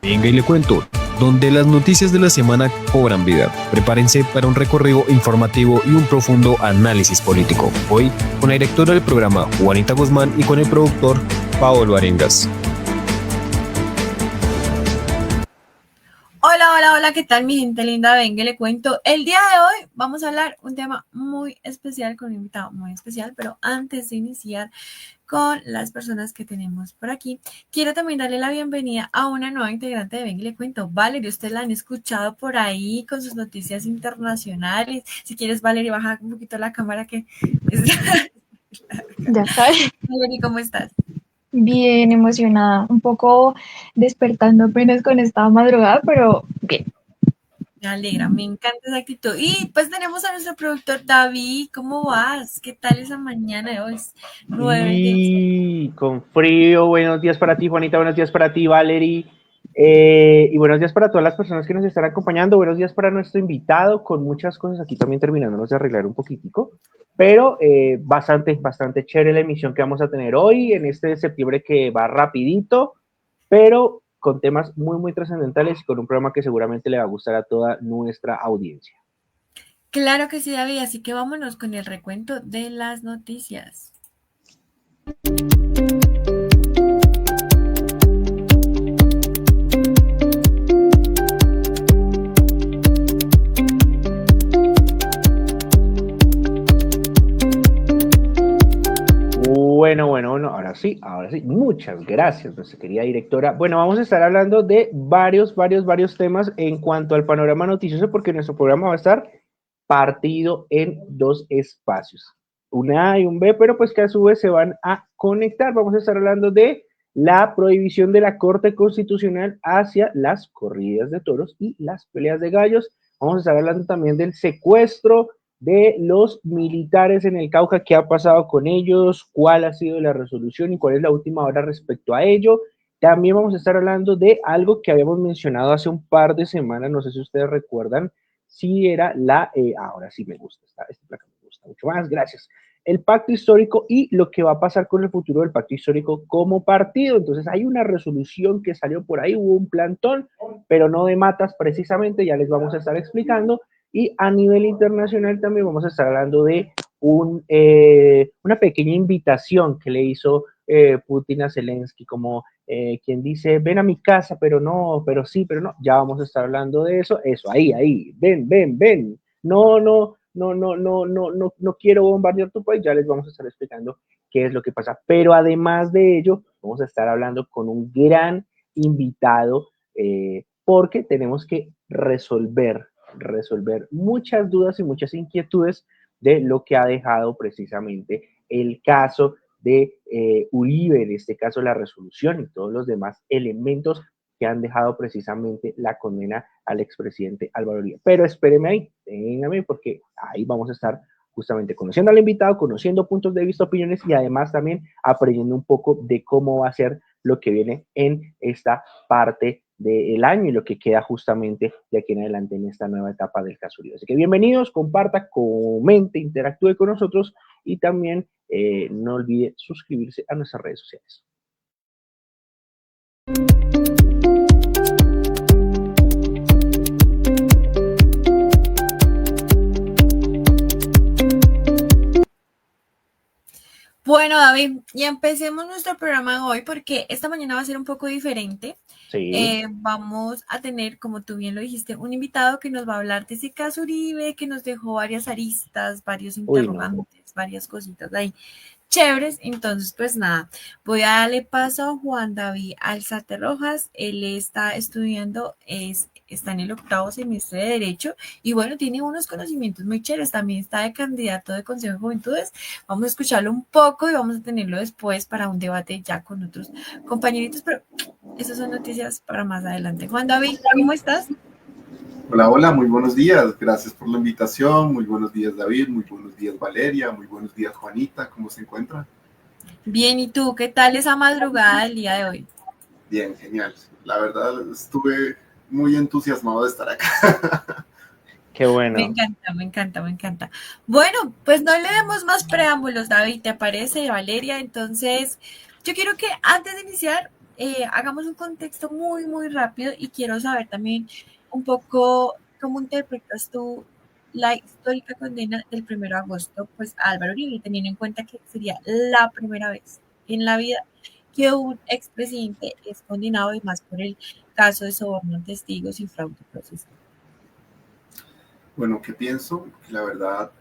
Venga y le cuento, donde las noticias de la semana cobran vida. Prepárense para un recorrido informativo y un profundo análisis político. Hoy con la directora del programa, Juanita Guzmán, y con el productor, Paolo Arengas. Hola, hola, hola, ¿qué tal mi gente linda? Venga, le cuento. El día de hoy vamos a hablar un tema muy especial con un invitado muy especial, pero antes de iniciar con las personas que tenemos por aquí, quiero también darle la bienvenida a una nueva integrante de Venga, le cuento. Valeria, ustedes la han escuchado por ahí con sus noticias internacionales. Si quieres, Valeria, baja un poquito la cámara que... Ya sabes, Valeria, ¿cómo estás? bien emocionada, un poco despertando apenas con esta madrugada, pero bien. Me alegra, me encanta esa actitud. Y pues tenemos a nuestro productor David. ¿Cómo vas? ¿Qué tal esa mañana de hoy? 9 de Y con frío, buenos días para ti, Juanita, buenos días para ti, Valerie, y buenos días para todas las personas que nos están acompañando, buenos días para nuestro invitado, con muchas cosas aquí también terminándonos de arreglar un poquitico, pero bastante chévere la emisión que vamos a tener hoy, en este de septiembre que va rapidito, pero con temas muy trascendentales y con un programa que seguramente le va a gustar a toda nuestra audiencia. Claro que sí, David. Así que vámonos con el recuento de las noticias. Bueno, ahora sí, muchas gracias, nuestra querida directora. Bueno, vamos a estar hablando de varios temas en cuanto al panorama noticioso, porque nuestro programa va a estar partido en dos espacios, un A y un B, pero pues que a su vez se van a conectar. Vamos a estar hablando de la prohibición de la Corte Constitucional hacia las corridas de toros y las peleas de gallos. Vamos a estar hablando también del secuestro de los militares en el Cauca, qué ha pasado con ellos, cuál ha sido la resolución y cuál es la última hora respecto a ello. También vamos a estar hablando de algo que habíamos mencionado hace un par de semanas, no sé si ustedes recuerdan, si era ahora sí me gusta, esta placa me gusta mucho más, gracias. El pacto histórico y lo que va a pasar con el futuro del pacto histórico como partido. Entonces hay una resolución que salió por ahí, hubo un plantón, pero no de matas precisamente, ya les vamos a estar explicando. Y a nivel internacional también vamos a estar hablando de una pequeña invitación que le hizo Putin a Zelensky, como quien dice, ven a mi casa, pero no, pero sí, pero no. Ya vamos a estar hablando de eso, ahí, ven. No quiero bombardear tu país, ya les vamos a estar explicando qué es lo que pasa. Pero además de ello, vamos a estar hablando con un gran invitado, porque tenemos que resolver muchas dudas y muchas inquietudes de lo que ha dejado precisamente el caso de Uribe, en este caso la resolución y todos los demás elementos que han dejado precisamente la condena al expresidente Álvaro Uribe. Pero espéreme ahí, téngame, porque ahí vamos a estar justamente conociendo al invitado, conociendo puntos de vista, opiniones y además también aprendiendo un poco de cómo va a ser lo que viene en esta parte del año y lo que queda justamente de aquí en adelante en esta nueva etapa del caso Uribe. Así que bienvenidos, comparta, comente, interactúe con nosotros y también no olvide suscribirse a nuestras redes sociales. Bueno, David, y empecemos nuestro programa hoy porque esta mañana va a ser un poco diferente. Sí. Vamos a tener, como tú bien lo dijiste, un invitado que nos va a hablar de ese caso Uribe, que nos dejó varias aristas, varios interrogantes, varias cositas ahí chéveres. Entonces, pues nada, voy a darle paso a Juan David Alzate Rojas. Él está estudiando, está en el 8º semestre de Derecho y bueno, tiene unos conocimientos muy chéveres. También está de candidato de Consejo de Juventudes. Vamos a escucharlo un poco y vamos a tenerlo después para un debate ya con otros compañeritos, pero esas son noticias para más adelante. Juan David, ¿cómo estás? Hola, muy buenos días. Gracias por la invitación. Muy buenos días, David. Muy buenos días, Valeria. Muy buenos días, Juanita. ¿Cómo se encuentra? Bien, ¿y tú? ¿Qué tal esa madrugada del día de hoy? Bien, genial. La verdad, estuve muy entusiasmado de estar acá. Qué bueno. Me encanta. Bueno, pues no le demos más preámbulos, David, ¿te parece, Valeria? Entonces, yo quiero que antes de iniciar, hagamos un contexto muy, muy rápido y quiero saber también un poco cómo interpretas tú la histórica condena del 1 de agosto, pues a Álvaro Uribe, teniendo en cuenta que sería la primera vez en la vida que un expresidente es condenado y más por el caso de soborno a testigos y fraude procesal. Bueno, ¿qué pienso? Que la verdad,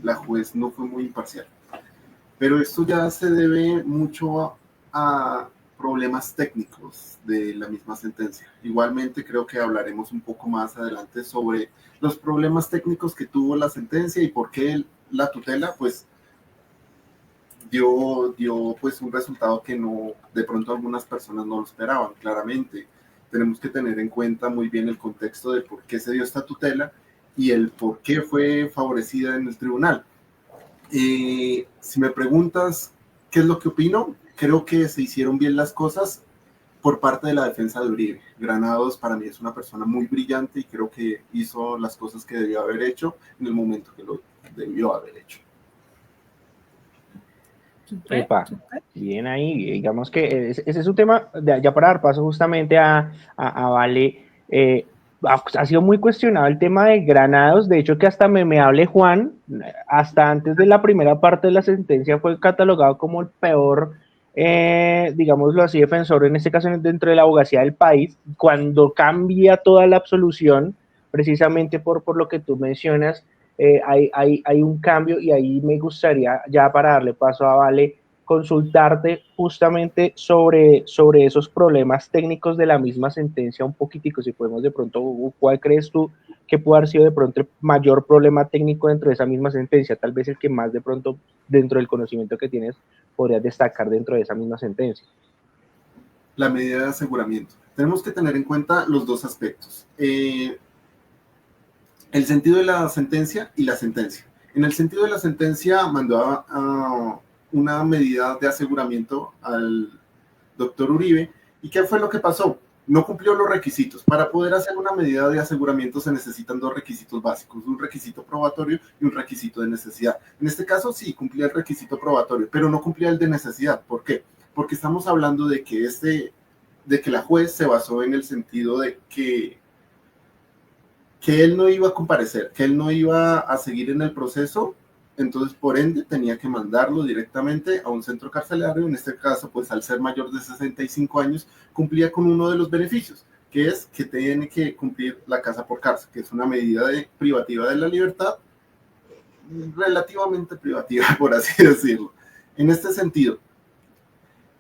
la juez no fue muy imparcial. Pero esto ya se debe mucho a problemas técnicos de la misma sentencia. Igualmente creo que hablaremos un poco más adelante sobre los problemas técnicos que tuvo la sentencia y por qué la tutela pues dio pues un resultado que no, de pronto algunas personas no lo esperaban. Claramente tenemos que tener en cuenta muy bien el contexto de por qué se dio esta tutela y el por qué fue favorecida en el tribunal. Si me preguntas qué es lo que opino, creo que se hicieron bien las cosas por parte de la defensa de Uribe. Granados para mí es una persona muy brillante y creo que hizo las cosas que debió haber hecho en el momento que lo debió haber hecho. Súper, Epa, súper. bien ahí, digamos que ese es un tema, ya para dar paso justamente a Vale, ha sido muy cuestionado el tema de Granados, de hecho que hasta memeable Juan, hasta antes de la primera parte de la sentencia fue catalogado como el peor, digámoslo así, defensor, en este caso dentro de la abogacía del país, cuando cambia toda la absolución, precisamente por lo que tú mencionas, hay un cambio y ahí me gustaría, ya para darle paso a Vale, consultarte justamente sobre esos problemas técnicos de la misma sentencia un poquitico, si podemos de pronto, ¿cuál crees tú que puede haber sido de pronto el mayor problema técnico dentro de esa misma sentencia? Tal vez el que más de pronto, dentro del conocimiento que tienes, podrías destacar dentro de esa misma sentencia. La medida de aseguramiento. Tenemos que tener en cuenta los dos aspectos. El sentido de la sentencia y la sentencia. En el sentido de la sentencia mandó a una medida de aseguramiento al doctor Uribe. ¿Y qué fue lo que pasó? No cumplió los requisitos. Para poder hacer una medida de aseguramiento se necesitan dos requisitos básicos, un requisito probatorio y un requisito de necesidad. En este caso sí cumplía el requisito probatorio, pero no cumplía el de necesidad. ¿Por qué? Porque estamos hablando de que la juez se basó en el sentido de que él no iba a comparecer, que él no iba a seguir en el proceso, entonces por ende tenía que mandarlo directamente a un centro carcelario. En este caso, pues al ser mayor de 65 años, cumplía con uno de los beneficios, que es que tiene que cumplir la casa por cárcel, que es una medida privativa de la libertad, relativamente privativa, por así decirlo. En este sentido,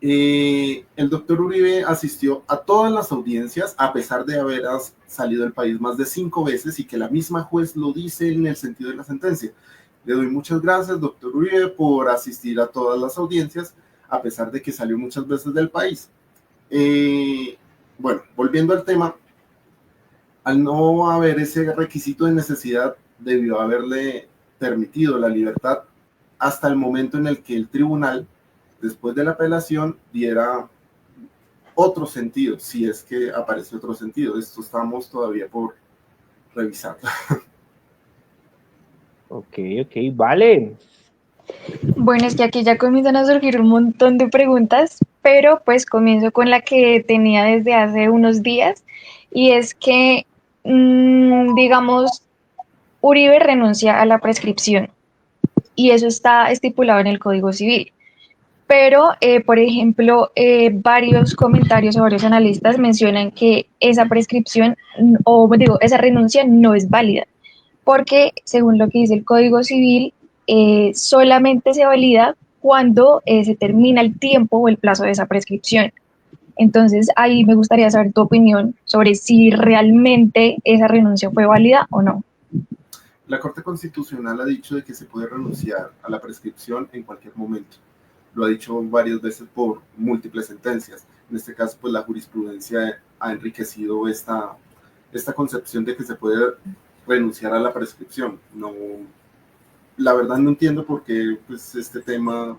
el doctor Uribe asistió a todas las audiencias, a pesar de haber salido del país más de 5 veces y que la misma juez lo dice en el sentido de la sentencia. Le doy muchas gracias, doctor Uribe, por asistir a todas las audiencias, a pesar de que salió muchas veces del país. Bueno, volviendo al tema, al no haber ese requisito de necesidad, debió haberle permitido la libertad hasta el momento en el que el tribunal, después de la apelación, diera otro sentido, si es que aparece otro sentido. Esto estamos todavía por revisar. Ok, vale. Bueno, es que aquí ya comienzan a surgir un montón de preguntas, pero pues comienzo con la que tenía desde hace unos días y es que, digamos, Uribe renuncia a la prescripción y eso está estipulado en el Código Civil. Pero, por ejemplo, varios comentarios o varios analistas mencionan que esa prescripción o digo, esa renuncia no es válida, porque según lo que dice el Código Civil, solamente se valida cuando se termina el tiempo o el plazo de esa prescripción. Entonces, ahí me gustaría saber tu opinión sobre si realmente esa renuncia fue válida o no. La Corte Constitucional ha dicho de que se puede renunciar a la prescripción en cualquier momento. Lo ha dicho varias veces por múltiples sentencias. En este caso, pues la jurisprudencia ha enriquecido esta concepción de que se puede renunciar a la prescripción. No, la verdad no entiendo por qué pues, este tema,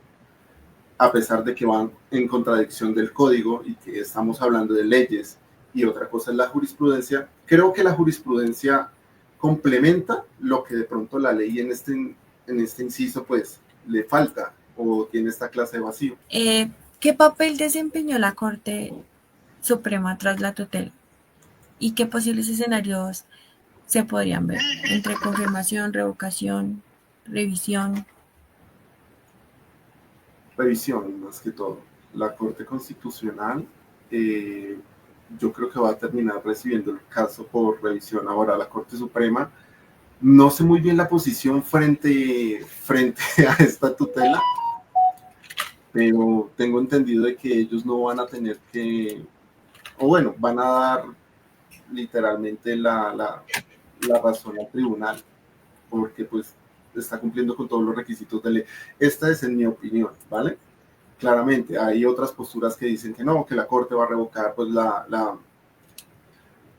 a pesar de que van en contradicción del código y que estamos hablando de leyes y otra cosa es la jurisprudencia, creo que la jurisprudencia complementa lo que de pronto la ley en este inciso pues le falta o tiene esta clase de vacío. ¿Qué papel desempeñó la Corte Suprema tras la tutela? ¿Y qué posibles escenarios se podrían ver entre confirmación, revocación, revisión? Revisión, más que todo. La Corte Constitucional, yo creo que va a terminar recibiendo el caso por revisión. Ahora, la Corte Suprema, no sé muy bien la posición frente a esta tutela, pero tengo entendido de que ellos no van a tener que, o bueno, van a dar literalmente la razón al tribunal, porque pues está cumpliendo con todos los requisitos de ley. Esta es en mi opinión, ¿vale? Claramente, hay otras posturas que dicen que no, que la Corte va a revocar pues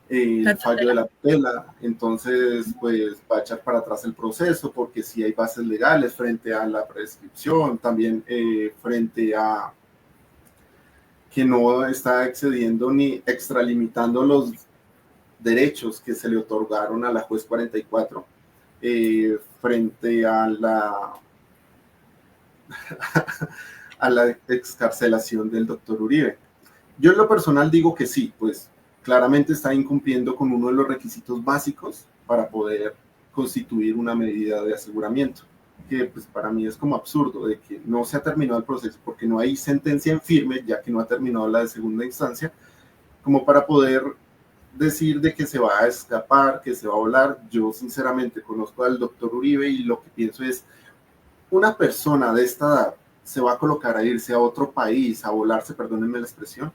el fallo de la tutela, entonces pues va a echar para atrás el proceso, porque si hay bases legales frente a la prescripción, también frente a que no está excediendo ni extralimitando los derechos que se le otorgaron a la juez 44 frente a la excarcelación del doctor Uribe. Yo en lo personal digo que sí, pues claramente está incumpliendo con uno de los requisitos básicos para poder constituir una medida de aseguramiento, que pues para mí es como absurdo de que no se ha terminado el proceso porque no hay sentencia en firme, ya que no ha terminado la de segunda instancia, como para poder decir de que se va a escapar, que se va a volar. Yo sinceramente conozco al doctor Uribe y lo que pienso es, una persona de esta edad se va a colocar a irse a otro país, a volarse, perdónenme la expresión,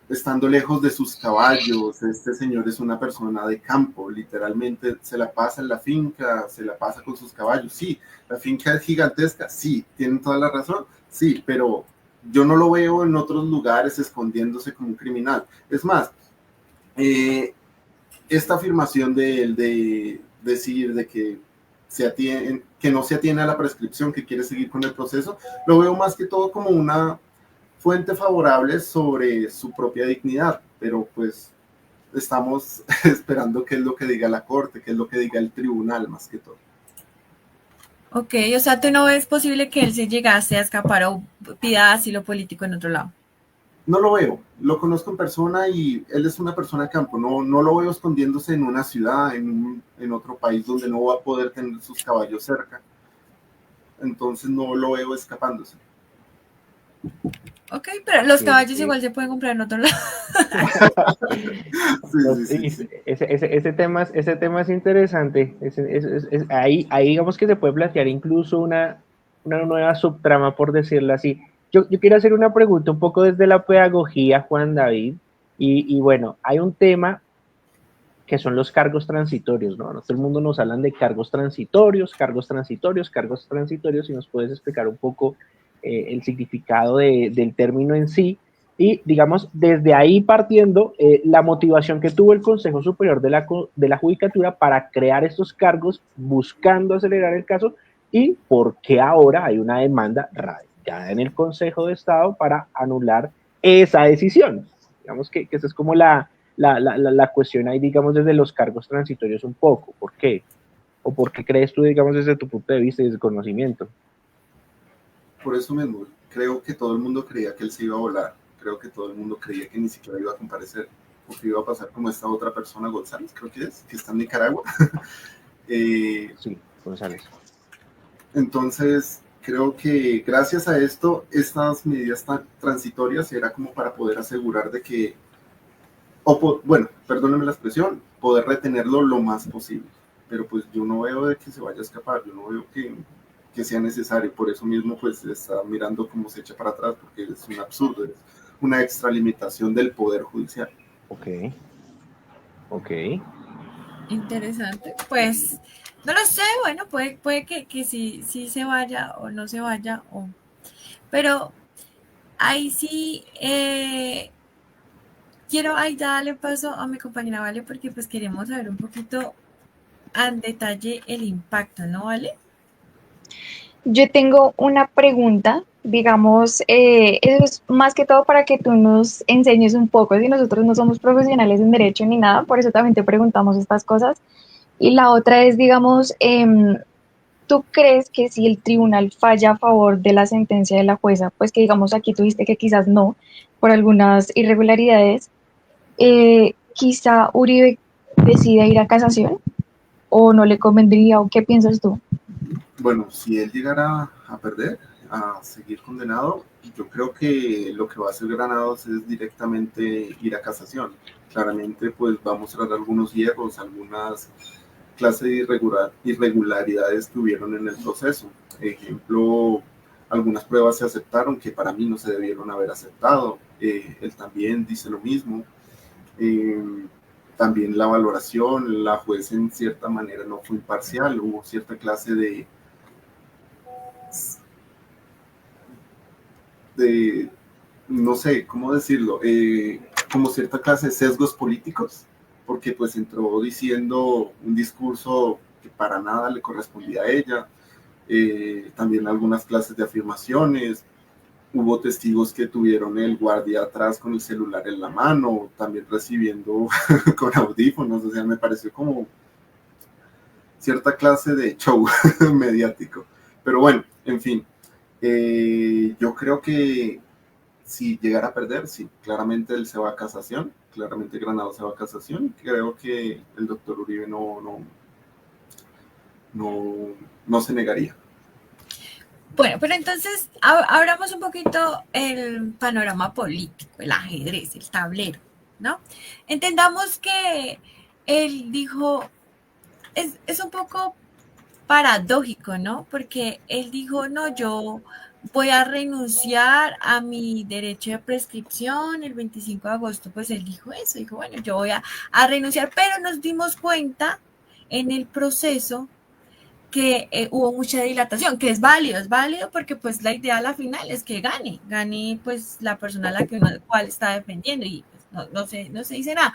estando lejos de sus caballos. Este señor es una persona de campo, literalmente se la pasa en la finca, se la pasa con sus caballos. Sí, la finca es gigantesca, sí, tienen toda la razón, sí, pero yo no lo veo en otros lugares escondiéndose como un criminal. Es más, esta afirmación de él de decir de que no se atiene a la prescripción, que quiere seguir con el proceso, lo veo más que todo como una fuente favorable sobre su propia dignidad, pero pues estamos esperando qué es lo que diga la Corte, qué es lo que diga el tribunal más que todo. Ok, o sea, ¿tú no ves posible que él se llegase a escapar o pida asilo político en otro lado? No lo veo, lo conozco en persona y él es una persona de campo, no lo veo escondiéndose en una ciudad, en otro país donde no va a poder tener sus caballos cerca, entonces no lo veo escapándose. Ok, pero los caballos igual se pueden comprar en otro lado. Sí. Ese tema es interesante. Ahí digamos que se puede plantear incluso una nueva subtrama, por decirlo así. Yo quiero hacer una pregunta un poco desde la pedagogía, Juan David, y bueno, hay un tema que son los cargos transitorios, ¿no? Todo el mundo nos hablan de cargos transitorios, y nos puedes explicar un poco el significado del término en sí, y digamos, desde ahí partiendo, la motivación que tuvo el Consejo Superior de la Judicatura para crear estos cargos, buscando acelerar el caso, y por qué ahora hay una demanda radicada en el Consejo de Estado para anular esa decisión. Digamos que esa es como la cuestión ahí, digamos, desde los cargos transitorios un poco. ¿Por qué? ¿O por qué crees tú, digamos, desde tu punto de vista y desde conocimiento? Por eso mismo, creo que todo el mundo creía que él se iba a volar. Creo que todo el mundo creía que ni siquiera iba a comparecer, porque iba a pasar como esta otra persona, González, creo que está en Nicaragua. Sí, González. Entonces, creo que gracias a esto, estas medidas transitorias era como para poder asegurar de que, bueno, perdónenme la expresión, poder retenerlo lo más posible. Pero pues yo no veo de que se vaya a escapar, yo no veo que sea necesario, por eso mismo pues está mirando cómo se echa para atrás, porque es un absurdo, es una extralimitación del Poder Judicial. Ok. Interesante, pues no lo sé, bueno, puede que sí se vaya o no se vaya, pero ahí sí quiero ahí darle paso a mi compañera, ¿vale? Porque pues queremos saber un poquito en detalle el impacto, ¿no, Vale? Yo tengo una pregunta, digamos, eso es más que todo para que tú nos enseñes un poco, si nosotros no somos profesionales en derecho ni nada, por eso también te preguntamos estas cosas. Y la otra es, digamos, ¿tú crees que si el tribunal falla a favor de la sentencia de la jueza, pues que digamos aquí tuviste que quizás no, por algunas irregularidades, quizá Uribe decida ir a casación o no le convendría o qué piensas tú? Bueno, si él llegara a perder, a seguir condenado, yo creo que lo que va a hacer Granados es directamente ir a casación. Claramente, pues va a mostrar algunos hierros, algunas clases de irregularidades que hubieron en el proceso. Ejemplo, algunas pruebas se aceptaron que para mí no se debieron haber aceptado. Él también dice lo mismo. También la valoración, la juez en cierta manera no fue imparcial, hubo cierta clase de no sé, ¿cómo decirlo? Como cierta clase de sesgos políticos, porque pues entró diciendo un discurso que para nada le correspondía a ella, también algunas clases de afirmaciones, hubo testigos que tuvieron el guardia atrás con el celular en la mano, también recibiendo con audífonos, o sea, me pareció como cierta clase de show mediático. Pero bueno, en fin, yo creo que si llegara a perder, sí, claramente él se va a casación, claramente Granados se va a casación, y creo que el doctor Uribe no se negaría. Bueno, pero entonces abramos un poquito el panorama político, el ajedrez, el tablero, ¿no? Entendamos que él dijo, es un poco paradójico, ¿no? Porque él dijo, no, yo voy a renunciar a mi derecho de prescripción el 25 de agosto, pues él dijo eso, dijo, bueno, yo voy a renunciar, pero nos dimos cuenta en el proceso que hubo mucha dilatación, que es válido porque pues la idea a la final es que gane pues la persona a la cual está defendiendo y pues, no se dice nada,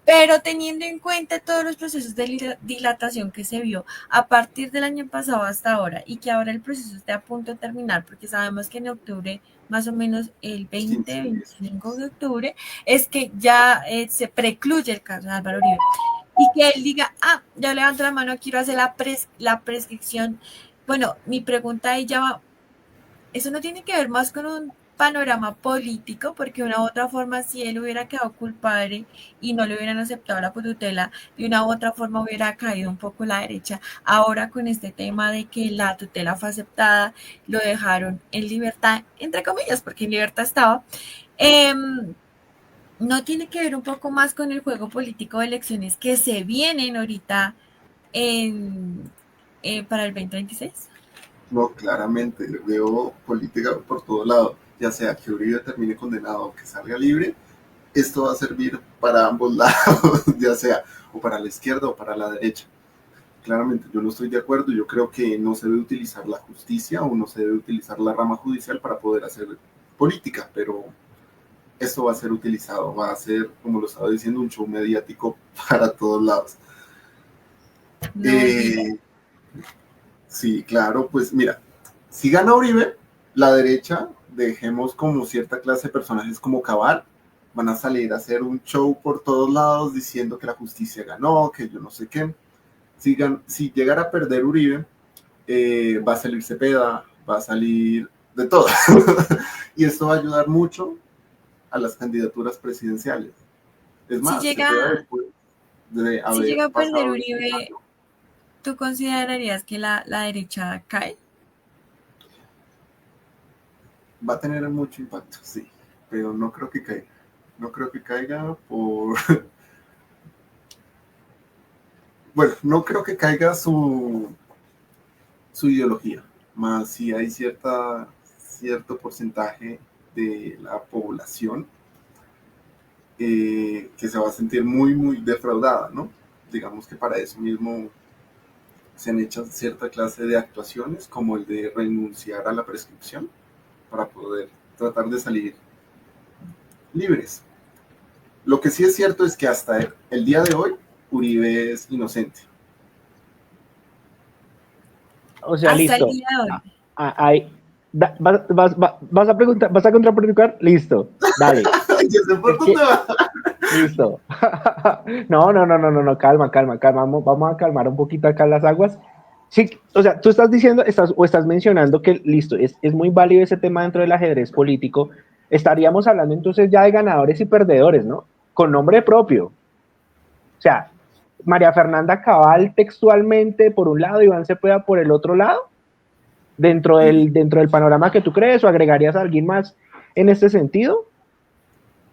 pero teniendo en cuenta todos los procesos de dilatación que se vio a partir del año pasado hasta ahora y que ahora el proceso esté a punto de terminar, porque sabemos que en octubre, más o menos el 20-25 de octubre, es que ya se precluye el caso de Álvaro Uribe. Y que él diga, ya levanto la mano, quiero hacer la prescripción. Bueno, mi pregunta ahí ya va, eso no tiene que ver más con un panorama político, porque de una u otra forma, si él hubiera quedado culpable y no le hubieran aceptado la tutela, de una u otra forma hubiera caído un poco la derecha. Ahora con este tema de que la tutela fue aceptada, lo dejaron en libertad, entre comillas, porque en libertad estaba. ¿No tiene que ver un poco más con el juego político de elecciones que se vienen ahorita para el 2026? No, claramente, veo política por todo lado, ya sea que Uribe termine condenado o que salga libre, esto va a servir para ambos lados, ya sea o para la izquierda o para la derecha. Claramente, yo no estoy de acuerdo, yo creo que no se debe utilizar la justicia o no se debe utilizar la rama judicial para poder hacer política, pero esto va a ser utilizado, va a ser, como lo estaba diciendo, un show mediático para todos lados. No, sí, claro, pues mira, si gana Uribe, la derecha, dejemos como cierta clase de personajes como Cabal, van a salir a hacer un show por todos lados diciendo que la justicia ganó, que yo no sé qué. Si llegara a perder Uribe, va a salir Cepeda, va a salir de todo. Y esto va a ayudar mucho a las candidaturas presidenciales. Es más, si llega a perder Uribe, ¿tú considerarías que la derecha cae? Va a tener mucho impacto, sí, pero no creo que caiga. No creo que caiga por... Bueno, no creo que caiga su ideología, más si hay cierto porcentaje de la población que se va a sentir muy, muy defraudada, ¿no? Digamos que para eso mismo se han hecho cierta clase de actuaciones, como el de renunciar a la prescripción, para poder tratar de salir libres. Lo que sí es cierto es que hasta el día de hoy, Uribe es inocente. O sea, hasta listo. El día de hoy. Ahí. ¿Vas a preguntar? ¿Vas a contrapreguntar? Listo, dale. Listo. No, calma. Vamos a calmar un poquito acá las aguas. Sí, o sea, tú estás diciendo, estás mencionando que, listo, es muy válido ese tema dentro del ajedrez político. Estaríamos hablando entonces ya de ganadores y perdedores, ¿no? Con nombre propio. O sea, María Fernanda Cabal textualmente por un lado, Iván Cepeda por el otro lado, dentro del panorama que tú crees, o agregarías a alguien más en este sentido.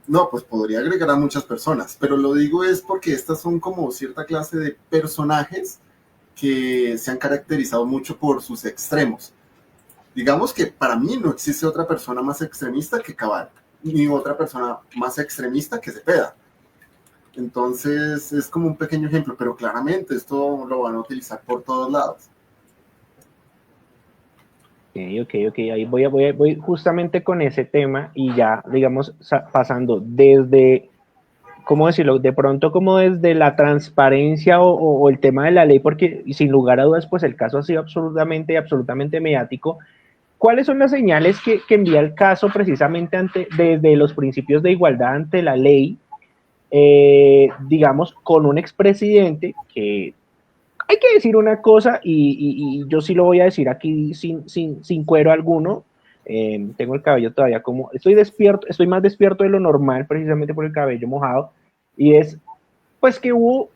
No, pues podría agregar a muchas personas, pero lo digo es porque estas son como cierta clase de personajes que se han caracterizado mucho por sus extremos. Digamos que para mí no existe otra persona más extremista que Cabal, ni otra persona más extremista que Cepeda. Entonces es como un pequeño ejemplo, pero claramente esto lo van a utilizar por todos lados. Ok, ahí voy justamente con ese tema y ya, digamos, pasando desde, ¿cómo decirlo? De pronto como desde la transparencia o el tema de la ley, porque sin lugar a dudas, pues el caso ha sido absolutamente mediático. ¿Cuáles son las señales que envía el caso precisamente desde los principios de igualdad ante la ley, digamos, con un expresidente que hay que decir una cosa y yo sí lo voy a decir aquí sin cuero alguno? Tengo el cabello todavía como, estoy más despierto de lo normal precisamente por el cabello mojado, y es pues que hubo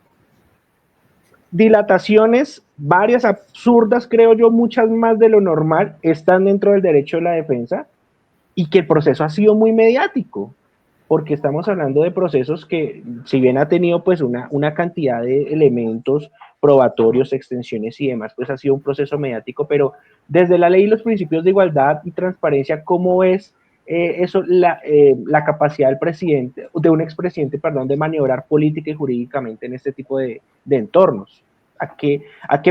dilataciones, varias absurdas, creo yo, muchas más de lo normal, están dentro del derecho de la defensa, y que el proceso ha sido muy mediático, porque estamos hablando de procesos que, si bien ha tenido pues una cantidad de elementos probatorios, extensiones y demás, pues ha sido un proceso mediático, pero desde la ley y los principios de igualdad y transparencia, ¿cómo es eso, la capacidad del presidente, de un expresidente, perdón, de maniobrar política y jurídicamente en este tipo de entornos? ¿A qué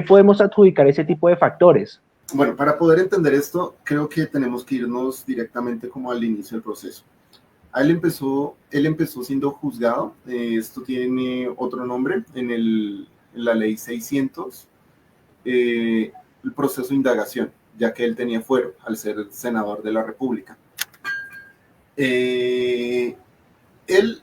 podemos adjudicar ese tipo de factores? Bueno, para poder entender esto, creo que tenemos que irnos directamente como al inicio del proceso. Él empezó siendo juzgado, esto tiene otro nombre, en la ley 600, el proceso de indagación, ya que él tenía fuero al ser senador de la República. Él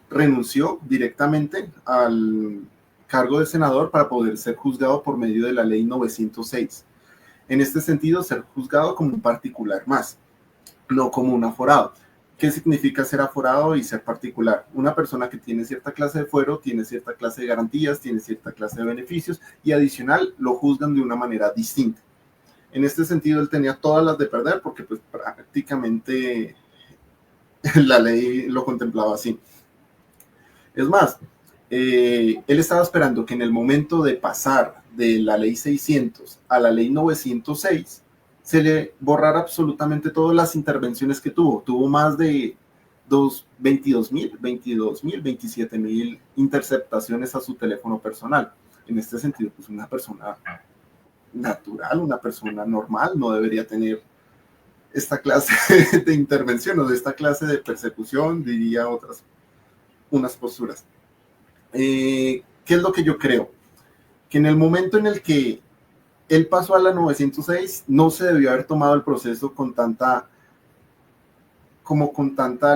renunció directamente al cargo de senador para poder ser juzgado por medio de la ley 906. En este sentido, ser juzgado como un particular más, no como un aforado. ¿Qué significa ser aforado y ser particular? Una persona que tiene cierta clase de fuero, tiene cierta clase de garantías, tiene cierta clase de beneficios y adicional lo juzgan de una manera distinta. En este sentido, él tenía todas las de perder porque pues prácticamente la ley lo contemplaba así. Es más, él estaba esperando que en el momento de pasar de la ley 600 a la ley 906 se le borrara absolutamente todas las intervenciones que tuvo. Tuvo más de 27,000 interceptaciones a su teléfono personal. En este sentido, pues una persona natural, una persona normal no debería tener esta clase de intervención o de esta clase de persecución, diría unas posturas. ¿Qué es lo que yo creo? Que en el momento en el que él pasó a la 906, no se debió haber tomado el proceso con tanta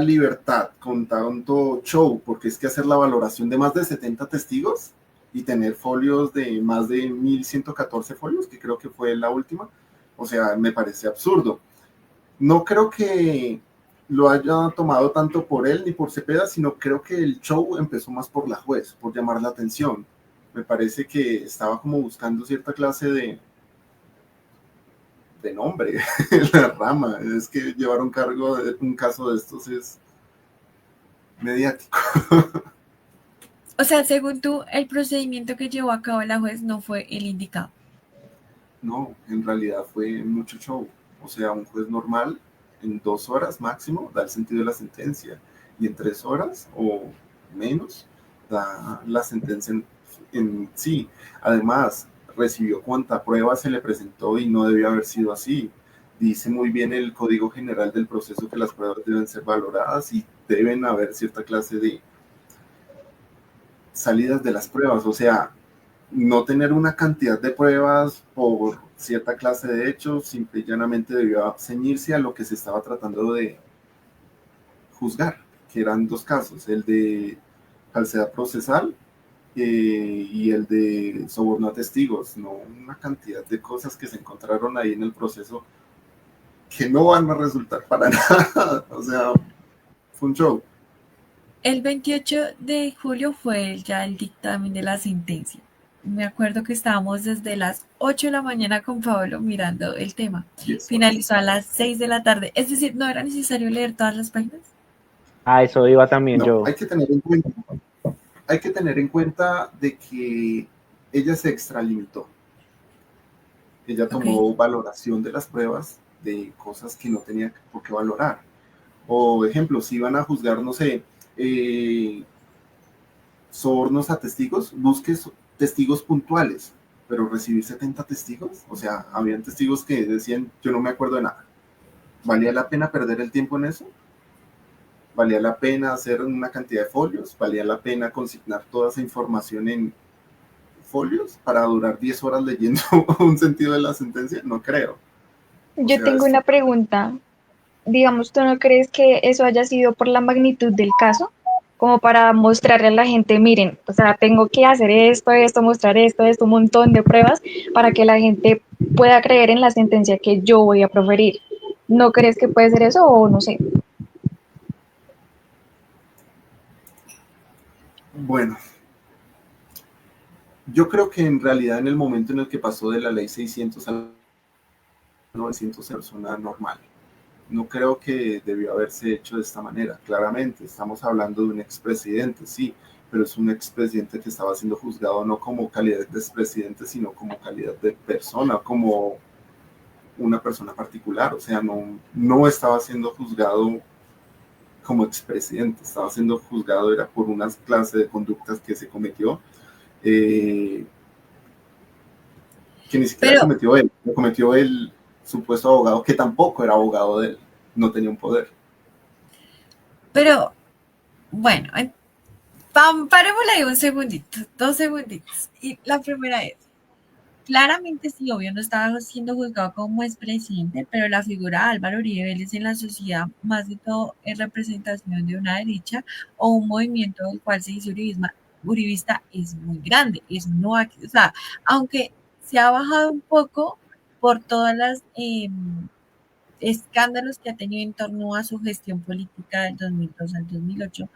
libertad, con tanto show, porque es que hacer la valoración de más de 70 testigos y tener folios de más de 1114 folios, que creo que fue la última, o sea, me parece absurdo. No creo que lo haya tomado tanto por él ni por Cepeda, sino creo que el show empezó más por la juez, por llamar la atención. Me parece que estaba como buscando cierta clase de nombre en la rama. Es que llevar un caso de estos es mediático. O sea, según tú, el procedimiento que llevó a cabo la juez no fue el indicado. No, en realidad fue mucho show. O sea, un juez normal en 2 horas máximo da el sentido de la sentencia y en 3 horas o menos da la sentencia en sí. Además, recibió cuánta prueba se le presentó y no debió haber sido así. Dice muy bien el Código General del Proceso que las pruebas deben ser valoradas y deben haber cierta clase de salidas de las pruebas. O sea, no tener una cantidad de pruebas por cierta clase de hechos, simple y llanamente debió ceñirse a lo que se estaba tratando de juzgar, que eran 2 casos, el de falsedad procesal y el de soborno a testigos, ¿no? Una cantidad de cosas que se encontraron ahí en el proceso que no van a resultar para nada. O sea, fue un show. El 28 de julio fue ya el dictamen de la sentencia. Me acuerdo que estábamos desde las 8 de la mañana con Pablo mirando el tema. Finalizó a las 6 de la tarde. Es decir, ¿no era necesario leer todas las páginas? A eso iba también No, yo. hay que tener en cuenta de que ella se extralimitó. Ella tomó valoración de las pruebas de cosas que no tenía por qué valorar. O, ejemplo, si iban a juzgar, no sé, sobornos a testigos, busques testigos puntuales, pero recibir 70 testigos, o sea, habían testigos que decían, yo no me acuerdo de nada. ¿Valía la pena perder el tiempo en eso? ¿Valía la pena hacer una cantidad de folios? ¿Valía la pena consignar toda esa información en folios para durar 10 horas leyendo un sentido de la sentencia? No creo. Yo tengo una pregunta. Digamos, ¿tú no crees que eso haya sido por la magnitud del caso? Como para mostrarle a la gente, miren, o sea, tengo que hacer esto, mostrar esto, un montón de pruebas para que la gente pueda creer en la sentencia que yo voy a proferir. ¿No crees que puede ser eso o no sé? Bueno, yo creo que en realidad en el momento en el que pasó de la ley 600 a la 900 persona normal. No creo que debió haberse hecho de esta manera. Claramente, estamos hablando de un expresidente, sí, pero es un expresidente que estaba siendo juzgado no como calidad de expresidente, sino como calidad de persona, como una persona particular. O sea, no estaba siendo juzgado como expresidente, estaba siendo juzgado era por unas clases de conductas que se cometió, que ni siquiera cometió él, lo cometió el supuesto abogado, que tampoco era abogado de él, no tenía un poder. Pero, bueno, parémosle ahí un segundito, 2 segunditos. Y la primera es, claramente sí, obvio, no estaba siendo juzgado como expresidente, pero la figura de Álvaro Uribe Vélez en la sociedad, más de todo, es representación de una derecha o un movimiento del cual se dice uribista, es muy grande. Es no, o sea, aunque se ha bajado un poco por todas las escándalos que ha tenido en torno a su gestión política del 2002 al 2008,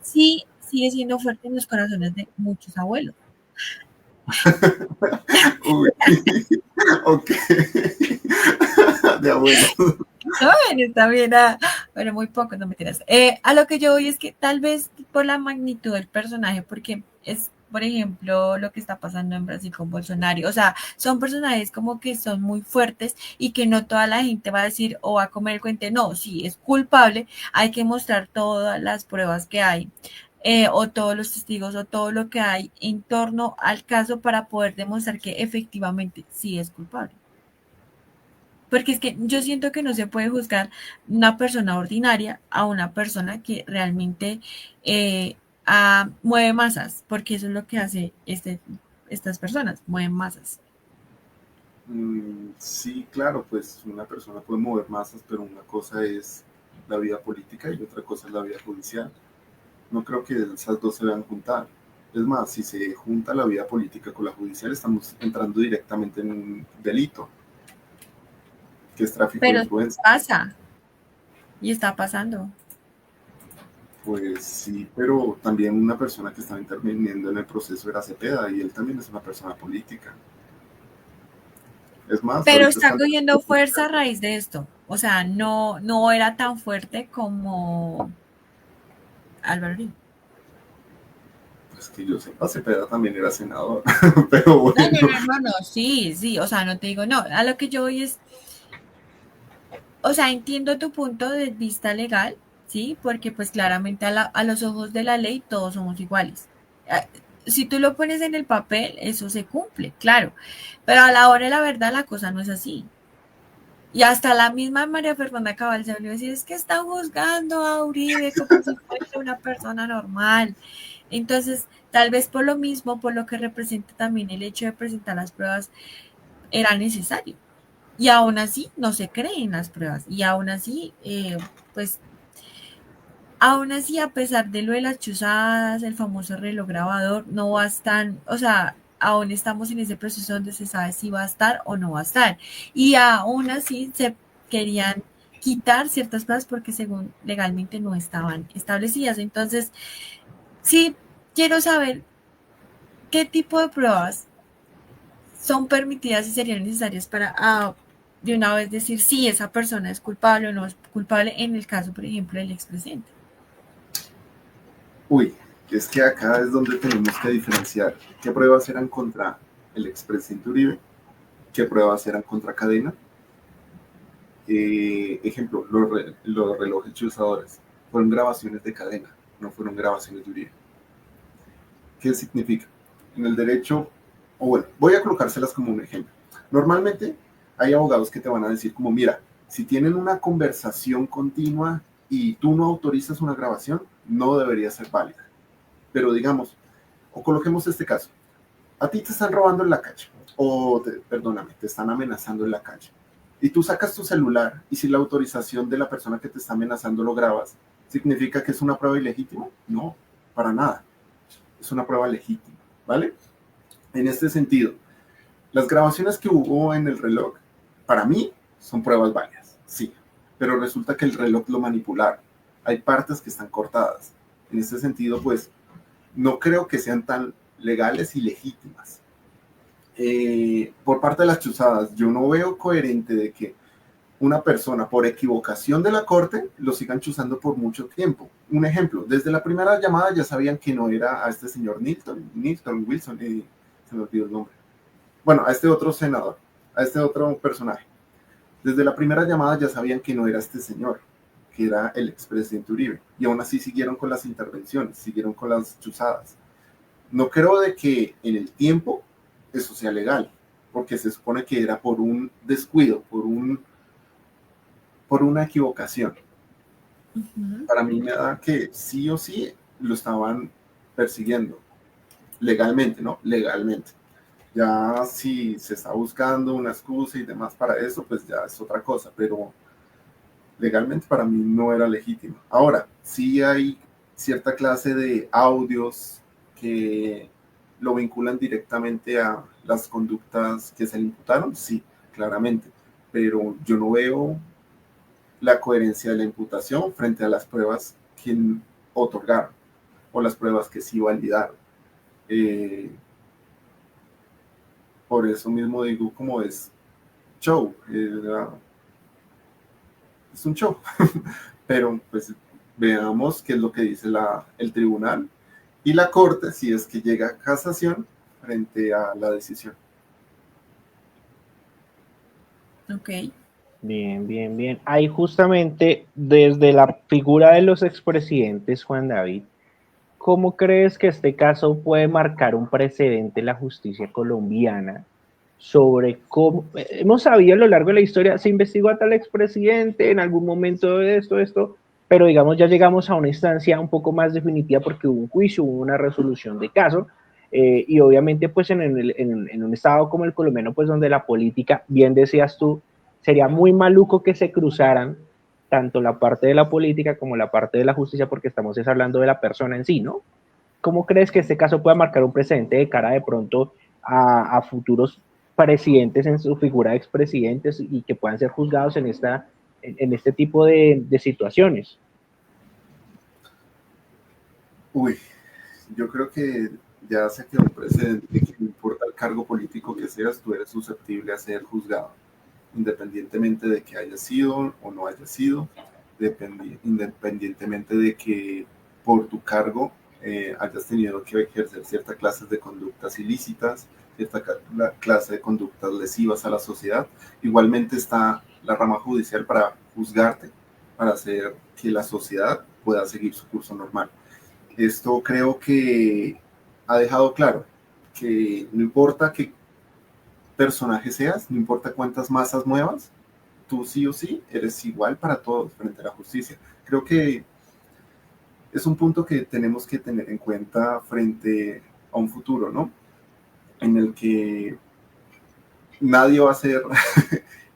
sí sigue siendo fuerte en los corazones de muchos abuelos. Uy, ok. De abuelo. Está bien, pero muy poco, no me tiras. A lo que yo voy es que tal vez por la magnitud del personaje, porque es, por ejemplo, lo que está pasando en Brasil con Bolsonaro. O sea, son personajes como que son muy fuertes y que no toda la gente va a decir o va a comer el cuento. No, sí, es culpable, hay que mostrar todas las pruebas que hay. O todos los testigos o todo lo que hay en torno al caso para poder demostrar que efectivamente sí es culpable. Porque es que yo siento que no se puede juzgar una persona ordinaria a una persona que realmente mueve masas, porque eso es lo que hace estas personas, mueven masas. Sí, claro, pues una persona puede mover masas, pero una cosa es la vida política y otra cosa es la vida judicial. No creo que esas dos se vean juntar. Es más, si se junta la vida política con la judicial, estamos entrando directamente en un delito, que es tráfico de influencia. Pasa, y está pasando. Pues sí, pero también una persona que estaba interviniendo en el proceso era Cepeda y él también es una persona política. Es más, pero está cogiendo fuerza a raíz de esto. O sea, no era tan fuerte como Álvaro Uribe. Pues que yo sepa, Cepeda también era senador. Pero bueno. No, sí, o sea, no te digo no. A lo que yo voy es, o sea, entiendo tu punto de vista legal, ¿sí? Porque pues claramente a los ojos de la ley todos somos iguales. Si tú lo pones en el papel, eso se cumple, claro. Pero a la hora de la verdad la cosa no es así. Y hasta la misma María Fernanda Cabal se volvió a decir, es que están juzgando a Uribe como si fuera una persona normal. Entonces, tal vez por lo mismo, por lo que representa también el hecho de presentar las pruebas, era necesario. Y aún así no se creen las pruebas. Y aún así, pues Aún así, a pesar de lo de las chuzadas, el famoso reloj grabador, no va a estar, o sea, aún estamos en ese proceso donde se sabe si va a estar o no va a estar. Y aún así se querían quitar ciertas pruebas porque según legalmente no estaban establecidas. Entonces, sí, quiero saber qué tipo de pruebas son permitidas y serían necesarias para de una vez decir si esa persona es culpable o no es culpable en el caso, por ejemplo, del expresidente. Uy, es que acá es donde tenemos que diferenciar qué pruebas eran contra el expresidente Uribe, qué pruebas eran contra Cadena. Ejemplo, los relojes chuzadores fueron grabaciones de Cadena, no fueron grabaciones de Uribe. ¿Qué significa? En el derecho, o bueno, voy a colocárselas como un ejemplo. Normalmente hay abogados que te van a decir como, mira, si tienen una conversación continua y tú no autorizas una grabación, no debería ser válida. Pero digamos, o coloquemos este caso, a ti te están robando en la calle, perdóname, te están amenazando en la calle, y tú sacas tu celular, y si la autorización de la persona que te está amenazando lo grabas, ¿significa que es una prueba ilegítima? No, para nada. Es una prueba legítima, ¿vale? En este sentido, las grabaciones que hubo en el reloj, para mí, son pruebas válidas, sí, pero resulta que el reloj lo manipularon. Hay partes que están cortadas. En este sentido, pues, no creo que sean tan legales y legítimas. Por parte de las chuzadas, yo no veo coherente de que una persona por equivocación de la corte lo sigan chuzando por mucho tiempo. Un ejemplo, desde la primera llamada ya sabían que no era a este señor Nilton Wilson, se me olvidó el nombre. Bueno, a este otro senador, a este otro personaje. Desde la primera llamada ya sabían que no era este señor, que era el expresidente Uribe. Y aún así siguieron con las intervenciones, siguieron con las chuzadas. No creo de que en el tiempo eso sea legal, porque se supone que era por un descuido, por una equivocación. Para mí me da que sí o sí lo estaban persiguiendo legalmente, ¿no? Legalmente. Ya si se está buscando una excusa y demás para eso, pues ya es otra cosa, pero legalmente para mí no era legítimo. Ahora, sí hay cierta clase de audios que lo vinculan directamente a las conductas que se le imputaron, sí, claramente, pero yo no veo la coherencia de la imputación frente a las pruebas que otorgaron o las pruebas que sí validaron. Por eso mismo digo como es show, es un show, pero pues veamos qué es lo que dice el tribunal y la corte si es que llega a casación frente a la decisión. Ok. Bien, bien, bien. Ahí justamente desde la figura de los expresidentes, Juan David, ¿cómo crees que este caso puede marcar un precedente en la justicia colombiana sobre cómo, hemos sabido a lo largo de la historia, se investigó a tal expresidente en algún momento de esto, pero digamos ya llegamos a una instancia un poco más definitiva porque hubo un juicio, hubo una resolución de caso, y obviamente pues en un estado como el colombiano, pues donde la política, bien decías tú, sería muy maluco que se cruzaran tanto la parte de la política como la parte de la justicia, porque estamos hablando de la persona en sí, ¿no? ¿Cómo crees que este caso pueda marcar un precedente de cara de pronto a futuros presidentes en su figura de expresidentes y que puedan ser juzgados en este tipo de situaciones? Uy, yo creo que ya se quedó un precedente que no importa el cargo político que seas, tú eres susceptible a ser juzgado, independientemente de que haya sido o no haya sido, independientemente de que por tu cargo hayas tenido que ejercer ciertas clases de conductas ilícitas, cierta clase de conductas lesivas a la sociedad. Igualmente está la rama judicial para juzgarte, para hacer que la sociedad pueda seguir su curso normal. Esto creo que ha dejado claro que no importa qué personaje seas, no importa cuántas masas muevas, tú sí o sí eres igual para todos frente a la justicia. Creo que es un punto que tenemos que tener en cuenta frente a un futuro, ¿no? En el que nadie va a ser,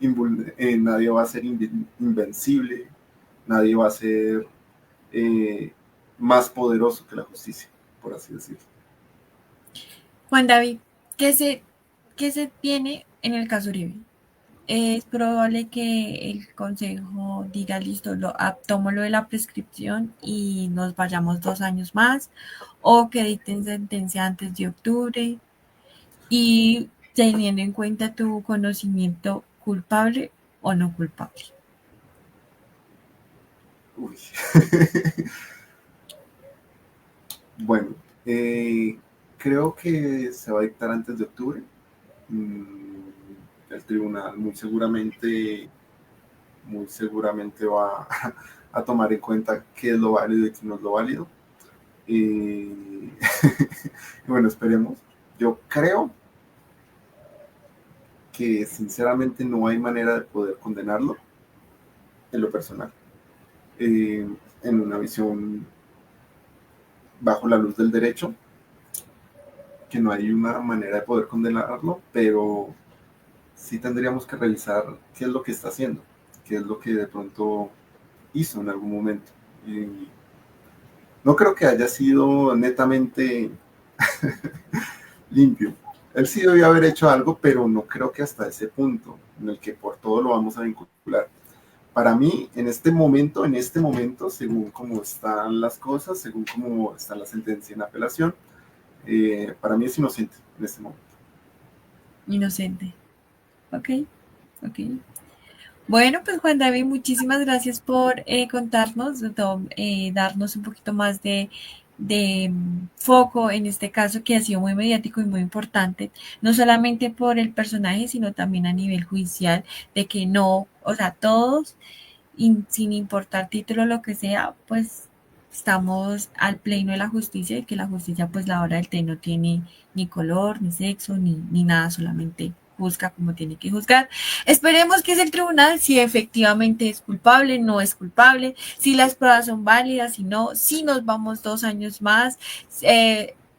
nadie va a ser invencible, nadie va a ser más poderoso que la justicia, por así decirlo. Juan David, ¿qué se tiene en el caso Uribe? Es probable que el consejo diga, listo, tomo lo de la prescripción y nos vayamos 2 años más, o que dicten sentencia antes de octubre, y teniendo en cuenta tu conocimiento, culpable o no culpable. Uy. Bueno, creo que se va a dictar antes de octubre. El tribunal muy seguramente va a tomar en cuenta qué es lo válido y qué no es lo válido. Y bueno, esperemos. Yo creo que sinceramente no hay manera de poder condenarlo en lo personal. En una visión bajo la luz del derecho, que no hay una manera de poder condenarlo, pero sí tendríamos que revisar qué es lo que está haciendo, qué es lo que de pronto hizo en algún momento. Y no creo que haya sido netamente limpio. Él sí debió haber hecho algo, pero no creo que hasta ese punto en el que por todo lo vamos a vincular. Para mí, en este momento, según cómo están las cosas, según cómo está la sentencia en apelación, para mí es inocente en este momento. Inocente. Ok. Bueno, pues Juan David, muchísimas gracias por contarnos, darnos un poquito más de foco en este caso que ha sido muy mediático y muy importante, no solamente por el personaje, sino también a nivel judicial, de que no, o sea, todos, sin importar título o lo que sea, pues estamos al pleno de la justicia, y que la justicia, pues la hora del té no tiene ni color, ni sexo, ni nada, solamente juzga como tiene que juzgar. Esperemos que es el tribunal, si efectivamente es culpable, no es culpable, si las pruebas son válidas, si no, si nos vamos 2 años más,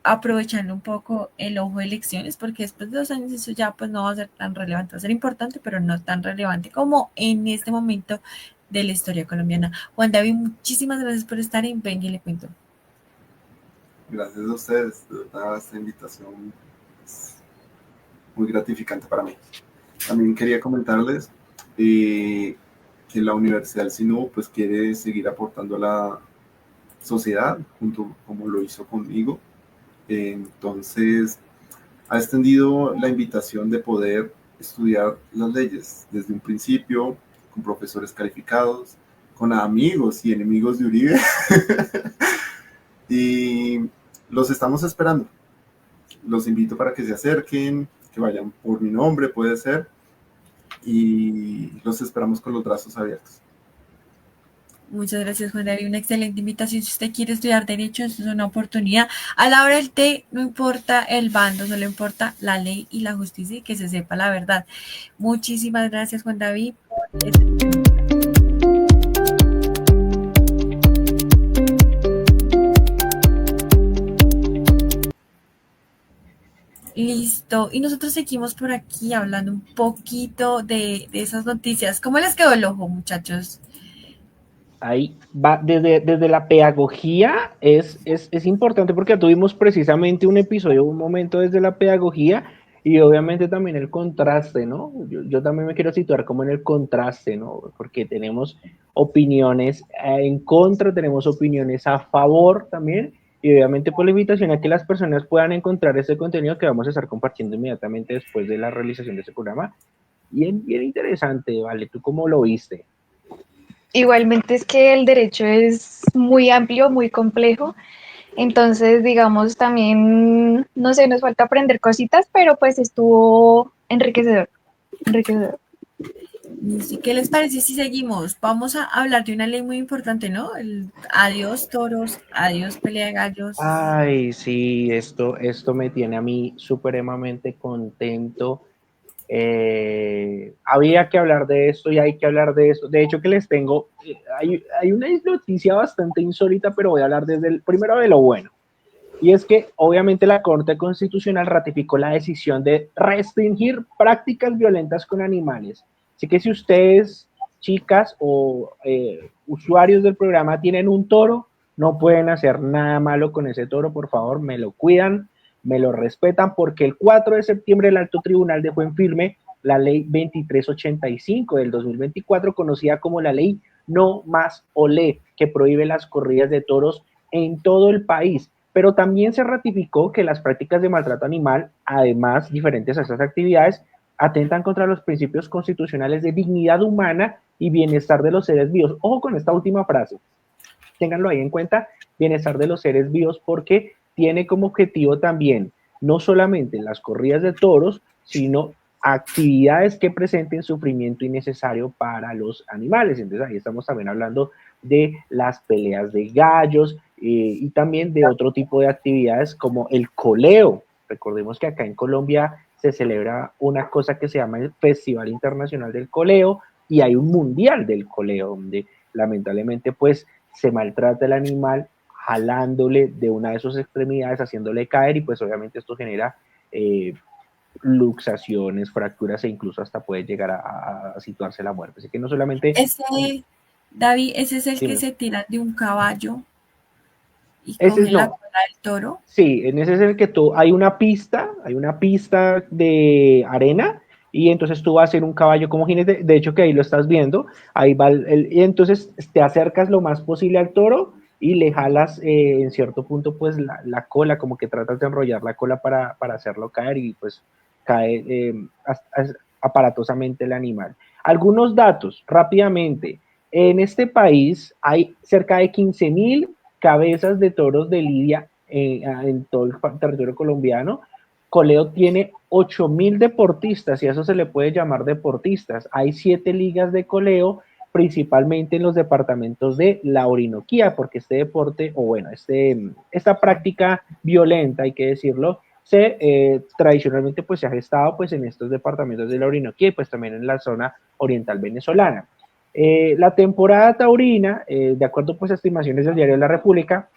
aprovechando un poco el ojo de elecciones, porque después de 2 años eso ya pues no va a ser tan relevante, va a ser importante, pero no tan relevante como en este momento de la historia colombiana. Juan David, muchísimas gracias por estar en Venga y le cuento. Gracias a ustedes, de verdad, esta invitación es muy gratificante para mí. También quería comentarles que la Universidad del SINU pues quiere seguir aportando a la sociedad, junto como lo hizo conmigo. Entonces, ha extendido la invitación de poder estudiar las leyes desde un principio, con profesores calificados, con amigos y enemigos de Uribe. Y los estamos esperando. Los invito para que se acerquen, que vayan por mi nombre, puede ser, y los esperamos con los brazos abiertos. Muchas gracias, Juan David. Una excelente invitación. Si usted quiere estudiar Derecho, esto es una oportunidad. A la hora del té, no importa el bando, solo importa la ley y la justicia, y que se sepa la verdad. Muchísimas gracias, Juan David. Listo. Y nosotros seguimos por aquí hablando un poquito de esas noticias. ¿Cómo les quedó el ojo, muchachos? Ahí va, desde la pedagogía es importante, porque tuvimos precisamente un episodio, un momento desde la pedagogía, y obviamente también el contraste, ¿no? Yo también me quiero situar como en el contraste, ¿no? Porque tenemos opiniones en contra, tenemos opiniones a favor también, y obviamente por la invitación a que las personas puedan encontrar ese contenido que vamos a estar compartiendo inmediatamente después de la realización de ese programa. Bien, bien interesante, ¿vale? ¿Tú cómo lo viste? Igualmente es que el derecho es muy amplio, muy complejo, entonces digamos también, no sé, nos falta aprender cositas, pero pues estuvo enriquecedor. ¿Y qué les parece si seguimos? Vamos a hablar de una ley muy importante, ¿no? Adiós toros, adiós pelea de gallos. Ay, sí, esto me tiene a mí supremamente contento. Había que hablar de esto y hay que hablar de esto. De hecho, que les tengo, hay una noticia bastante insólita, pero voy a hablar primero de lo bueno. Y es que obviamente la Corte Constitucional ratificó la decisión de restringir prácticas violentas con animales. Así que si ustedes chicas o usuarios del programa tienen un toro, no pueden hacer nada malo con ese toro, por favor, me lo cuidan, me lo respetan, porque el 4 de septiembre el Alto Tribunal dejó en firme la ley 2385 del 2024, conocida como la ley No Más Olé, que prohíbe las corridas de toros en todo el país. Pero también se ratificó que las prácticas de maltrato animal, además diferentes a estas actividades, atentan contra los principios constitucionales de dignidad humana y bienestar de los seres vivos. Ojo con esta última frase, ténganlo ahí en cuenta, bienestar de los seres vivos, porque tiene como objetivo también no solamente las corridas de toros, sino actividades que presenten sufrimiento innecesario para los animales. Entonces ahí estamos también hablando de las peleas de gallos y también de otro tipo de actividades como el coleo. Recordemos que acá en Colombia se celebra una cosa que se llama el Festival Internacional del Coleo y hay un mundial del coleo donde lamentablemente pues se maltrata el animal jalándole de una de sus extremidades, haciéndole caer y pues obviamente esto genera luxaciones, fracturas e incluso hasta puede llegar a situarse la muerte. Así que no solamente... David, ese es el Dime. que se tira de un caballo y Ese coge la no. cola del toro. Sí, en ese es el que tú, hay una pista de arena y entonces tú vas en un caballo como jinete, de hecho que ahí lo estás viendo, ahí va y entonces te acercas lo más posible al toro y le jalas en cierto punto pues la cola, como que tratas de enrollar la cola para hacerlo caer y pues cae aparatosamente el animal. Algunos datos rápidamente, en este país hay cerca de 15.000 cabezas de toros de lidia en todo el territorio colombiano. Coleo tiene 8.000 deportistas y a eso se le puede llamar deportistas. Hay 7 ligas de coleo, principalmente en los departamentos de la Orinoquía, porque este deporte, o bueno, esta práctica violenta, hay que decirlo, tradicionalmente pues se ha gestado pues en estos departamentos de la Orinoquía y pues también en la zona oriental venezolana. La temporada taurina, de acuerdo pues a estimaciones del Diario de la República,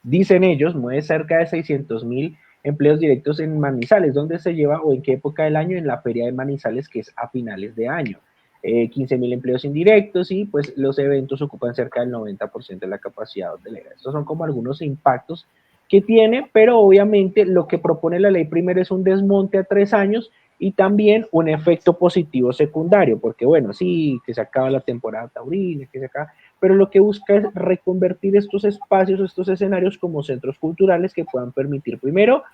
dicen ellos, mueve cerca de 600.000 empleos directos en Manizales. ¿Dónde se lleva o en qué época del año? En la feria de Manizales, que es a finales de año. 15.000 empleos indirectos y pues los eventos ocupan cerca del 90% de la capacidad hotelera. Estos son como algunos impactos que tiene, pero obviamente lo que propone la ley primero es un desmonte a 3 años y también un efecto positivo secundario, porque bueno, sí, que se acaba la temporada taurina, que se acaba, pero lo que busca es reconvertir estos espacios, estos escenarios como centros culturales que puedan permitir primero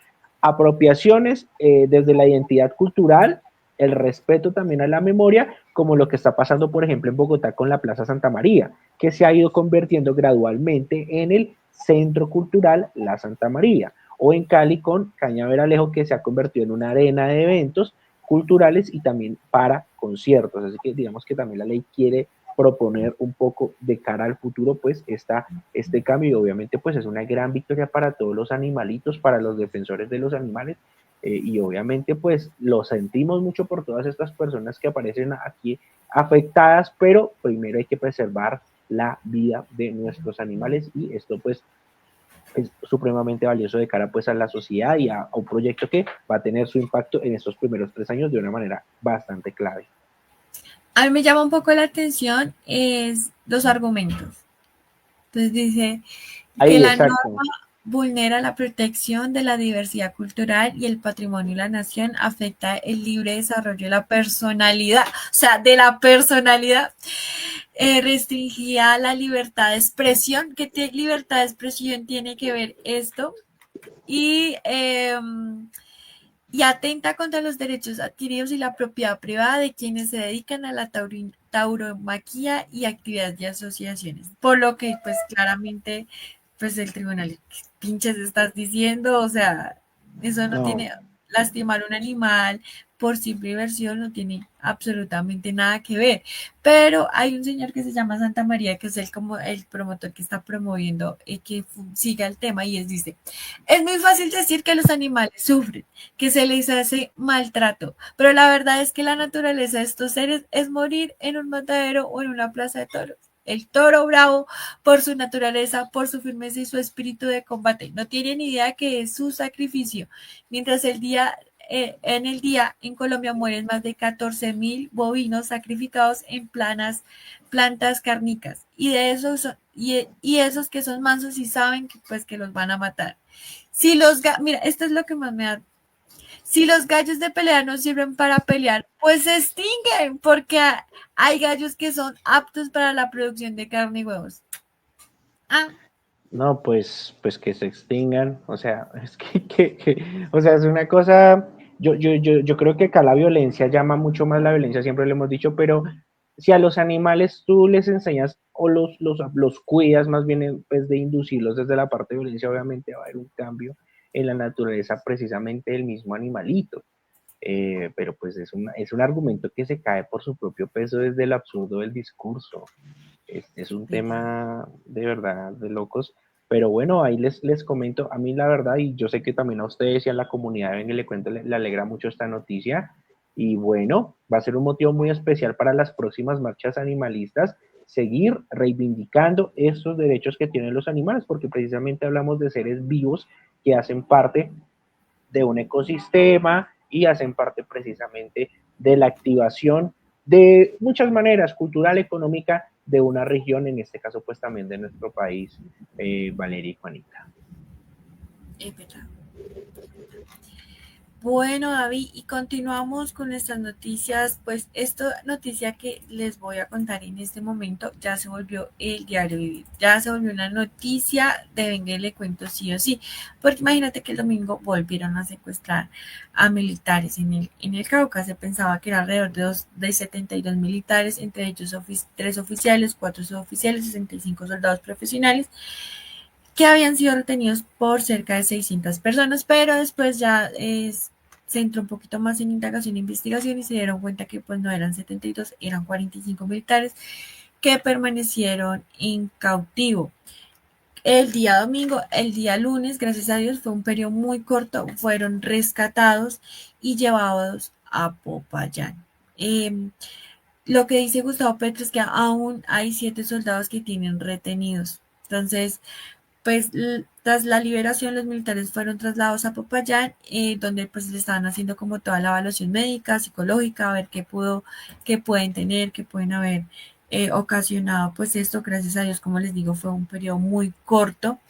apropiaciones desde la identidad cultural, el respeto también a la memoria, como lo que está pasando, por ejemplo, en Bogotá con la Plaza Santa María, que se ha ido convirtiendo gradualmente en el Centro Cultural La Santa María, o en Cali con Cañaveralejo, que se ha convertido en una arena de eventos culturales y también para conciertos. Así que digamos que también la ley quiere proponer un poco de cara al futuro, pues este cambio, y obviamente pues es una gran victoria para todos los animalitos, para los defensores de los animales, y obviamente pues lo sentimos mucho por todas estas personas que aparecen aquí afectadas, pero primero hay que preservar la vida de nuestros animales y esto pues es supremamente valioso de cara pues a la sociedad y a un proyecto que va a tener su impacto en estos primeros 3 años de una manera bastante clave. A mí me llama un poco la atención es los argumentos. Entonces dice que la norma vulnera la protección de la diversidad cultural y el patrimonio de la nación, afecta el libre desarrollo de la personalidad, o sea, de la personalidad, restringía la libertad de expresión. ¿Qué libertad de expresión tiene que ver esto? Y atenta contra los derechos adquiridos y la propiedad privada de quienes se dedican a la tauromaquia y actividades de asociaciones. Por lo que, pues, claramente, pues, el tribunal, ¿qué pinches estás diciendo? O sea, eso no tiene... Lastimar un animal por simple diversión no tiene absolutamente nada que ver. Pero hay un señor que se llama Santa María, que es como el promotor que está promoviendo que siga el tema, y dice: es muy fácil decir que los animales sufren, que se les hace maltrato, pero la verdad es que la naturaleza de estos seres es morir en un matadero o en una plaza de toros. El toro bravo, por su naturaleza, por su firmeza y su espíritu de combate, no tiene ni idea que es su sacrificio, mientras el día en el día en Colombia mueren más de 14.000 bovinos sacrificados en plantas cárnicas. Y de esos, y esos que son mansos y saben que, pues, que los van a matar. Si mira, esto es lo que más me da. Si los gallos de pelea no sirven para pelear, pues se extinguen, porque hay gallos que son aptos para la producción de carne y huevos. Ah, No, pues que se extingan, o sea, es o sea, es una cosa, yo creo que acá la violencia llama mucho más la violencia, siempre lo hemos dicho, pero si a los animales tú les enseñas o los cuidas más bien pues de inducirlos desde la parte de violencia, obviamente va a haber un cambio en la naturaleza precisamente del mismo animalito. Pero pues es un argumento que se cae por su propio peso desde el absurdo del discurso. Es un tema de verdad de locos. Pero bueno, ahí les comento, a mí la verdad, y yo sé que también a ustedes y a la comunidad de Ven y le cuento, le alegra mucho esta noticia. Y bueno, va a ser un motivo muy especial para las próximas marchas animalistas, seguir reivindicando estos derechos que tienen los animales, porque precisamente hablamos de seres vivos que hacen parte de un ecosistema y hacen parte precisamente de la activación de muchas maneras, cultural, económica, de una región, en este caso pues también de nuestro país, Valeria y Juanita. es verdad. Bueno, David, y continuamos con nuestras noticias. Pues esta noticia que les voy a contar en este momento ya se volvió el diario vivir, ya se volvió una noticia de venga y le cuento sí o sí, porque imagínate que el domingo volvieron a secuestrar a militares en el Cauca. Se pensaba que era alrededor de 72 militares, entre ellos 3 oficiales, 4 suboficiales, 65 soldados profesionales, que habían sido retenidos por cerca de 600 personas, pero después ya se entró un poquito más en indagación e investigación y se dieron cuenta que pues no eran 72, eran 45 militares que permanecieron en cautivo. El día domingo, el día lunes, gracias a Dios, fue un periodo muy corto, fueron rescatados y llevados a Popayán. Lo que dice Gustavo Petro es que aún hay 7 soldados que tienen retenidos. Entonces, pues tras la liberación los militares fueron trasladados a Popayán, donde pues le estaban haciendo como toda la evaluación médica, psicológica, a ver qué pueden tener, qué pueden haber ocasionado pues esto. Gracias a Dios, como les digo, fue un periodo muy corto,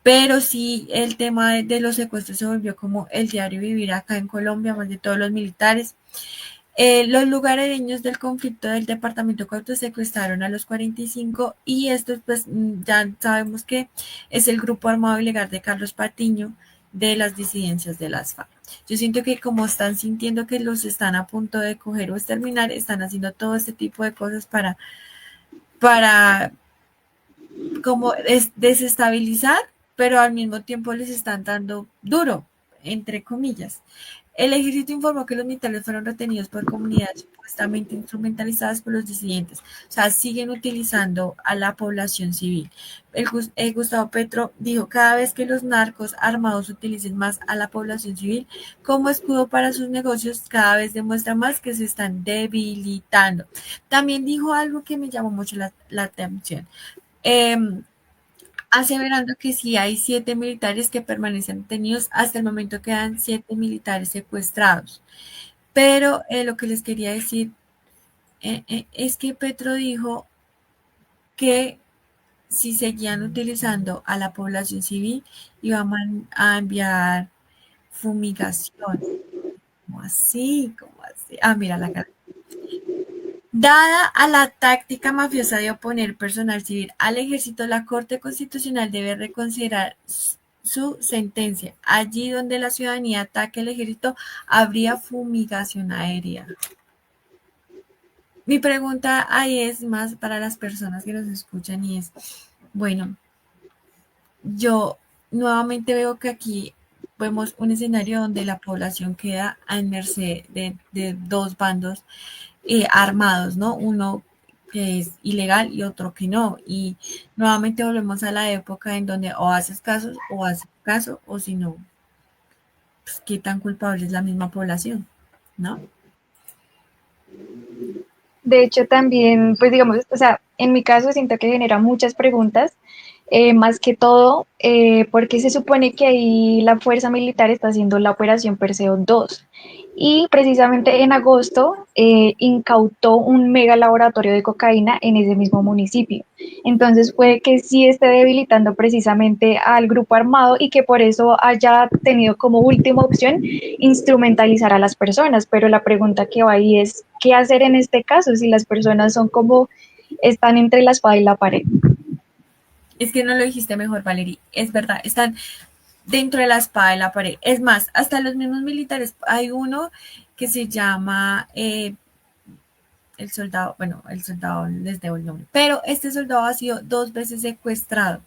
pero sí el tema de los secuestros se volvió como el diario vivir acá en Colombia, más de todos los militares. Los lugareños del conflicto del departamento Cauca secuestraron a los 45 y estos pues ya sabemos que es el grupo armado ilegal de Carlos Patiño de las disidencias de las FARC. Yo siento que como están sintiendo que los están a punto de coger o exterminar, están haciendo todo este tipo de cosas para como desestabilizar, pero al mismo tiempo les están dando duro, entre comillas. El ejército informó que los militares fueron retenidos por comunidades supuestamente instrumentalizadas por los disidentes. O sea, siguen utilizando a la población civil. Gustavo Petro dijo, cada vez que los narcos armados utilicen más a la población civil como escudo para sus negocios, cada vez demuestra más que se están debilitando. También dijo algo que me llamó mucho la atención. Aseverando que sí hay 7 militares que permanecen detenidos. Hasta el momento quedan 7 militares secuestrados. Pero lo que les quería decir es que Petro dijo que si seguían utilizando a la población civil, iban a enviar fumigación. ¿Cómo así? ¿Cómo así? Ah, mira la cara. Dada a la táctica mafiosa de oponer personal civil al ejército, la Corte Constitucional debe reconsiderar su sentencia. Allí donde la ciudadanía ataque al ejército, habría fumigación aérea. Mi pregunta ahí es más para las personas que nos escuchan y es, bueno, yo nuevamente veo que aquí vemos un escenario donde la población queda a merced de dos bandos armados, ¿no? Uno que es ilegal y otro que no. Y nuevamente volvemos a la época en donde o haces caso o si no, pues, qué tan culpable es la misma población, ¿no? De hecho, también, pues digamos, o sea, en mi caso siento que genera muchas preguntas más que todo porque se supone que ahí la fuerza militar está haciendo la operación Perseo 2 y precisamente en agosto incautó un mega laboratorio de cocaína en ese mismo municipio. Entonces puede que sí esté debilitando precisamente al grupo armado y que por eso haya tenido como última opción instrumentalizar a las personas, pero la pregunta que va ahí es, ¿qué hacer en este caso si las personas son como están entre la espada y la pared? Es que no lo dijiste mejor, Valerie. Es verdad, están dentro de la espada y la pared. Es más, hasta los mismos militares, hay uno que se llama el soldado, bueno, el soldado les debo el nombre, pero este soldado ha sido 2 veces secuestrado.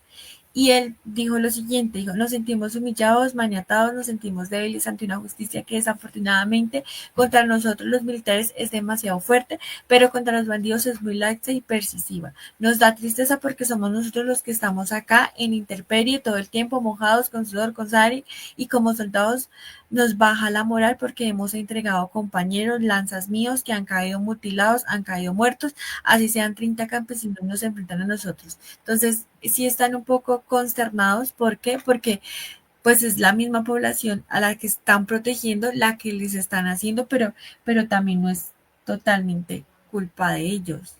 Y él dijo lo siguiente, dijo, nos sentimos humillados, maniatados, nos sentimos débiles ante una justicia que desafortunadamente contra nosotros los militares es demasiado fuerte, pero contra los bandidos es muy laxa y persuasiva. Nos da tristeza porque somos nosotros los que estamos acá en intemperie todo el tiempo, mojados con sudor, con sangre, y como soldados nos baja la moral porque hemos entregado compañeros, lanzas míos que han caído mutilados, han caído muertos, así sean 30 campesinos nos enfrentan a nosotros. Entonces, sí están un poco consternados. ¿Por qué? Porque pues es la misma población a la que están protegiendo, la que les están haciendo, pero también no es totalmente culpa de ellos,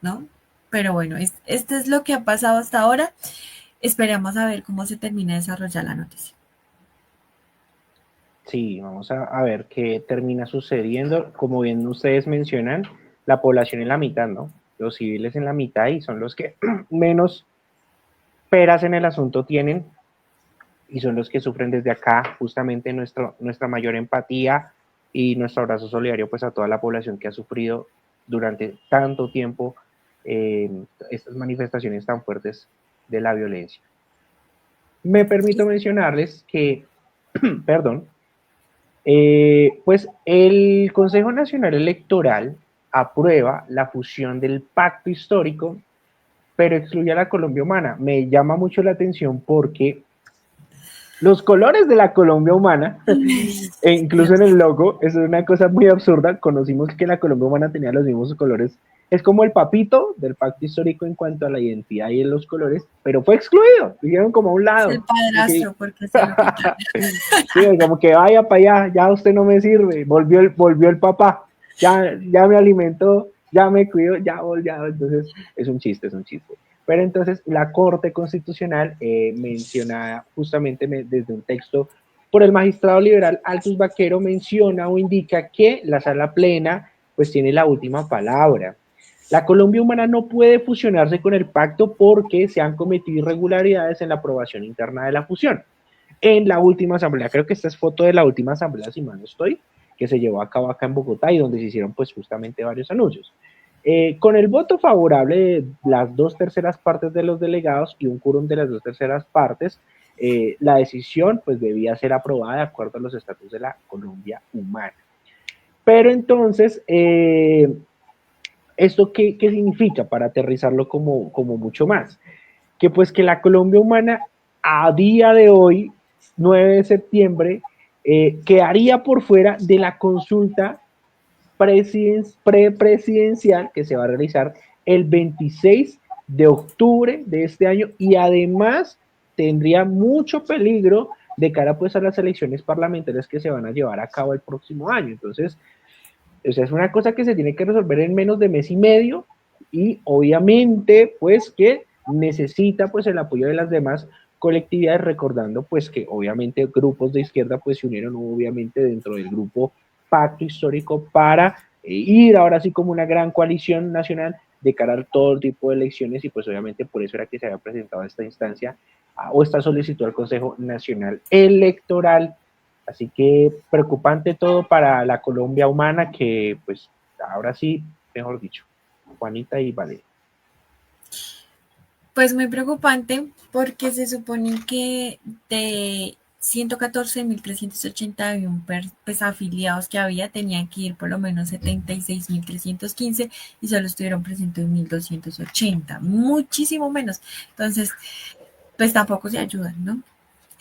¿no? Pero bueno, este es lo que ha pasado hasta ahora. Esperemos a ver cómo se termina de desarrollar la noticia. Sí, vamos a ver qué termina sucediendo. Como bien ustedes mencionan, la población en la mitad, ¿no? Los civiles en la mitad y son los que menos peras en el asunto tienen y son los que sufren desde acá justamente nuestra mayor empatía y nuestro abrazo solidario pues a toda la población que ha sufrido durante tanto tiempo estas manifestaciones tan fuertes de la violencia. Me permito mencionarles que, perdón, pues el Consejo Nacional Electoral aprueba la fusión del pacto histórico, pero excluye a la Colombia Humana. Me llama mucho la atención porque los colores de la Colombia Humana, e incluso en el logo, eso es una cosa muy absurda, conocimos que la Colombia Humana tenía los mismos colores, es como el papito del pacto histórico en cuanto a la identidad y en los colores, pero fue excluido, dijeron como a un Es lado. el padrastro, porque se lo quitaron. Sí, como que vaya para allá, ya usted no me sirve, volvió el papá, ya me alimentó, ya me cuidó, ya, entonces es un chiste, es un chiste. Pero entonces la Corte Constitucional menciona justamente desde un texto por el magistrado liberal Altus Vaquero menciona o indica que la sala plena pues tiene la última palabra. La Colombia Humana no puede fusionarse con el pacto porque se han cometido irregularidades en la aprobación interna de la fusión. En la última asamblea, creo que esta es foto de la última asamblea, si mal no estoy, que se llevó a cabo acá en Bogotá y donde se hicieron pues justamente varios anuncios. Con el voto favorable de las 2/3 partes de los delegados y un quórum de las 2/3 partes, la decisión pues debía ser aprobada de acuerdo a los estatutos de la Colombia Humana. Pero entonces, ¿esto qué significa para aterrizarlo como mucho más? Que pues que la Colombia Humana a día de hoy, 9 de septiembre, quedaría por fuera de la consulta prepresidencial que se va a realizar el 26 de octubre de este año y además tendría mucho peligro de cara pues a las elecciones parlamentarias que se van a llevar a cabo el próximo año. Entonces, o sea, es una cosa que se tiene que resolver en menos de mes y medio y obviamente pues que necesita pues el apoyo de las demás colectividades, recordando pues que obviamente grupos de izquierda pues se unieron obviamente dentro del grupo Pacto Histórico para ir ahora sí como una gran coalición nacional de cara a todo tipo de elecciones y pues obviamente por eso era que se había presentado esta instancia o esta solicitud al Consejo Nacional Electoral. Así que preocupante todo para la Colombia Humana que pues ahora sí, mejor dicho, Juanita y Valeria. Pues muy preocupante porque se supone que de 114.381 pues, afiliados que había, tenían que ir por lo menos 76.315 y solo estuvieron presentes 1.280, muchísimo menos. Entonces, pues tampoco se ayudan, ¿no?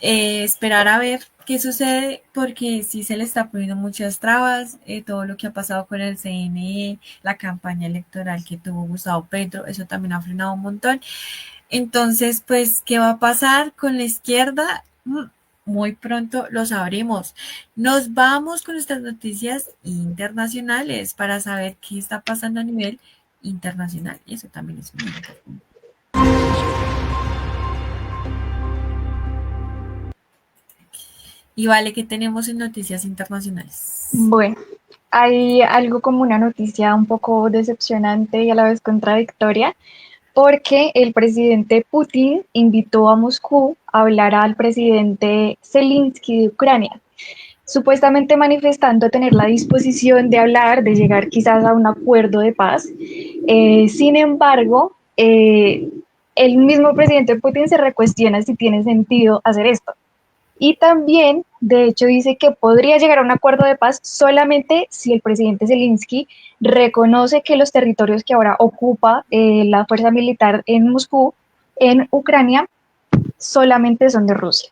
Esperar a ver qué sucede, porque sí se le está poniendo muchas trabas, todo lo que ha pasado con el CNE, la campaña electoral que tuvo Gustavo Petro, eso también ha frenado un montón. Entonces, pues, ¿qué va a pasar con la izquierda? Muy pronto lo sabremos. Nos vamos con nuestras noticias internacionales para saber qué está pasando a nivel internacional. Y eso también es muy importante. Y vale, ¿qué tenemos en noticias internacionales? Bueno, hay algo como una noticia un poco decepcionante y a la vez contradictoria, porque el presidente Putin invitó a Moscú a hablar al presidente Zelensky de Ucrania, supuestamente manifestando tener la disposición de hablar, de llegar quizás a un acuerdo de paz. Sin embargo, el mismo presidente Putin se recuestiona si tiene sentido hacer esto. Y también, de hecho, dice que podría llegar a un acuerdo de paz solamente si el presidente Zelensky reconoce que los territorios que ahora ocupa la fuerza militar en Moscú, en Ucrania, solamente son de Rusia.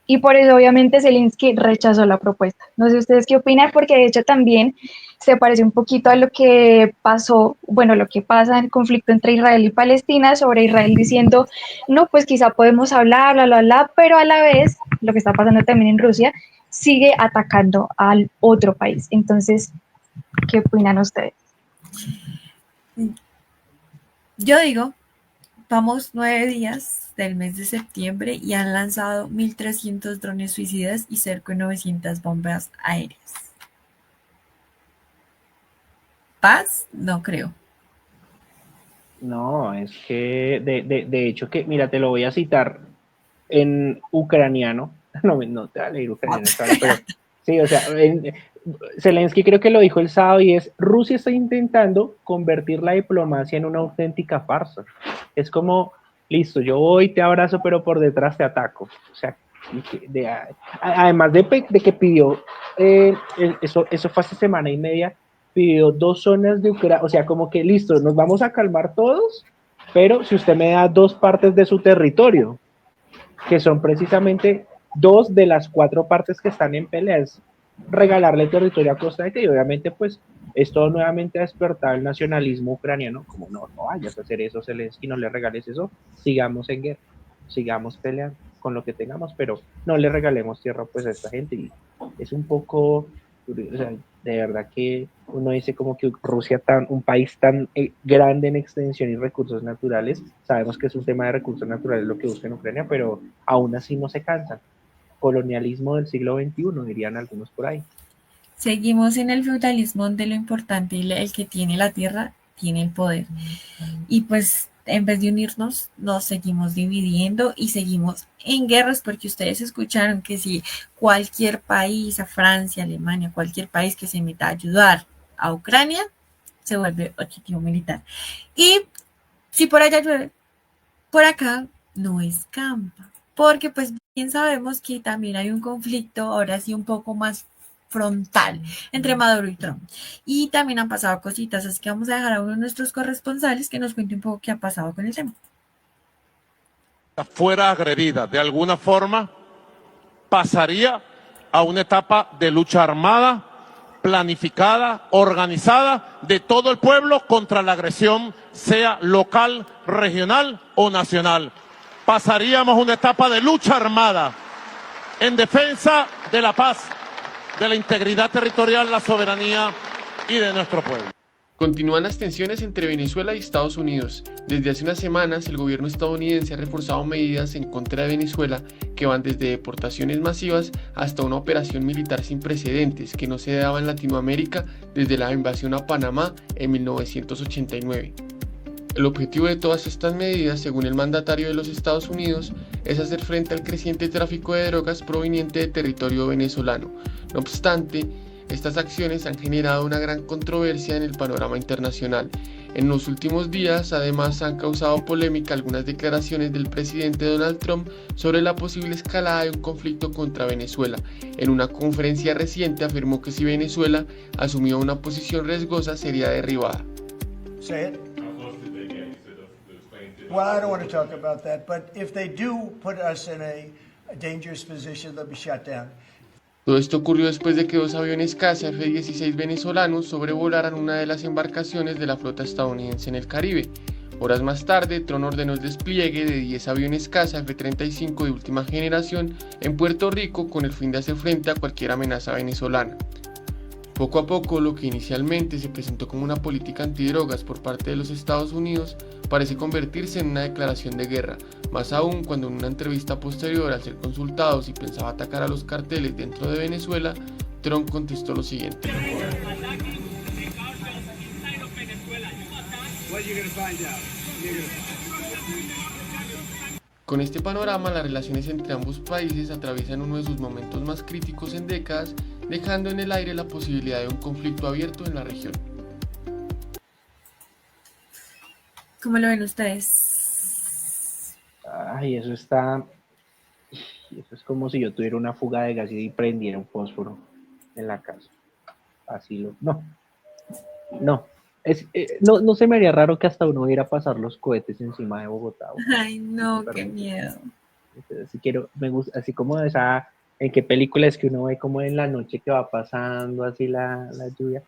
Y por eso, obviamente, Zelensky rechazó la propuesta. No sé ustedes qué opinan, porque de hecho también se parece un poquito a lo que pasó, bueno, lo que pasa en el conflicto entre Israel y Palestina, sobre Israel diciendo, no, pues quizá podemos hablar, bla, bla, bla, pero a la vez, lo que está pasando también en Rusia, sigue atacando al otro país. Entonces, ¿qué opinan ustedes? Yo digo, vamos 9 días del mes de septiembre y han lanzado 1.300 drones suicidas y cerca de 900 bombas aéreas. ¿Paz? No creo. No, es que de hecho que, mira, te lo voy a citar en ucraniano. No te voy a leer ucraniano, pero sí, o sea, Zelensky creo que lo dijo el sábado y es, Rusia está intentando convertir la diplomacia en una auténtica farsa. Es como, listo, yo voy, te abrazo, pero por detrás te ataco. O sea, además de que pidió, eso fue hace semana y media, pidió 2 zonas de Ucrania, o sea, como que listo, nos vamos a calmar todos, pero si usted me da 2 partes de su territorio, que son precisamente 2 de las 4 partes que están en peleas, regalarle territorio a Costa Rica, y obviamente pues esto nuevamente ha despertado el nacionalismo ucraniano, como no vayas a hacer eso, Zelensky, no le regales eso, sigamos en guerra, sigamos peleando con lo que tengamos, pero no le regalemos tierra pues a esta gente. Y es un poco, o sea, de verdad que uno dice como que Rusia, un país tan grande en extensión y recursos naturales, sabemos que es un tema de recursos naturales lo que busca en Ucrania, pero aún así no se cansan. Colonialismo del siglo XXI, dirían algunos por ahí. Seguimos en el feudalismo donde lo importante, el que tiene la tierra, tiene el poder. Y pues en vez de unirnos, nos seguimos dividiendo y seguimos en guerras, porque ustedes escucharon que si cualquier país, a Francia, Alemania, cualquier país que se meta a ayudar a Ucrania, se vuelve objetivo militar. Y si por allá llueve, por acá no escampa, porque pues bien sabemos que también hay un conflicto, ahora sí un poco más frontal entre Maduro y Trump. Y también han pasado cositas, así que vamos a dejar a uno de nuestros corresponsales que nos cuente un poco qué ha pasado con el tema. Fuera agredida de alguna forma, pasaría a una etapa de lucha armada, planificada, organizada de todo el pueblo contra la agresión, sea local, regional o nacional. Pasaríamos a una etapa de lucha armada en defensa de la paz, de la integridad territorial, la soberanía y de nuestro pueblo. Continúan las tensiones entre Venezuela y Estados Unidos. Desde hace unas semanas, el gobierno estadounidense ha reforzado medidas en contra de Venezuela que van desde deportaciones masivas hasta una operación militar sin precedentes que no se daba en Latinoamérica desde la invasión a Panamá en 1989. El objetivo de todas estas medidas, según el mandatario de los Estados Unidos, es hacer frente al creciente tráfico de drogas proveniente de territorio venezolano. No obstante, estas acciones han generado una gran controversia en el panorama internacional. En los últimos días, además, han causado polémica algunas declaraciones del presidente Donald Trump sobre la posible escalada de un conflicto contra Venezuela. En una conferencia reciente afirmó que si Venezuela asumía una posición riesgosa sería derribada. Well, I don't want to talk about that, but if they do put us in a dangerous position, they'll be shut down. Todo esto ocurrió después de que 2 aviones caza F-16 venezolanos sobrevolaran una de las embarcaciones de la flota estadounidense en el Caribe. Horas más tarde, Trump ordenó el despliegue de 10 aviones caza F-35 de última generación en Puerto Rico con el fin de hacer frente a cualquier amenaza venezolana. Poco a poco, lo que inicialmente se presentó como una política antidrogas por parte de los Estados Unidos parece convertirse en una declaración de guerra, más aún cuando en una entrevista posterior, al ser consultado si pensaba atacar a los carteles dentro de Venezuela, Trump contestó lo siguiente. Con este panorama, las relaciones entre ambos países atraviesan uno de sus momentos más críticos en décadas, dejando en el aire la posibilidad de un conflicto abierto en la región. ¿Cómo lo ven ustedes? Ay, eso está... Eso es como si yo tuviera una fuga de gas y prendiera un fósforo en la casa. Así lo... No. No se me haría raro que hasta uno viera pasar los cohetes encima de Bogotá. Ay, no, qué miedo. Entonces, me gusta, así como esa, en qué película es que uno ve como en la noche que va pasando así la lluvia.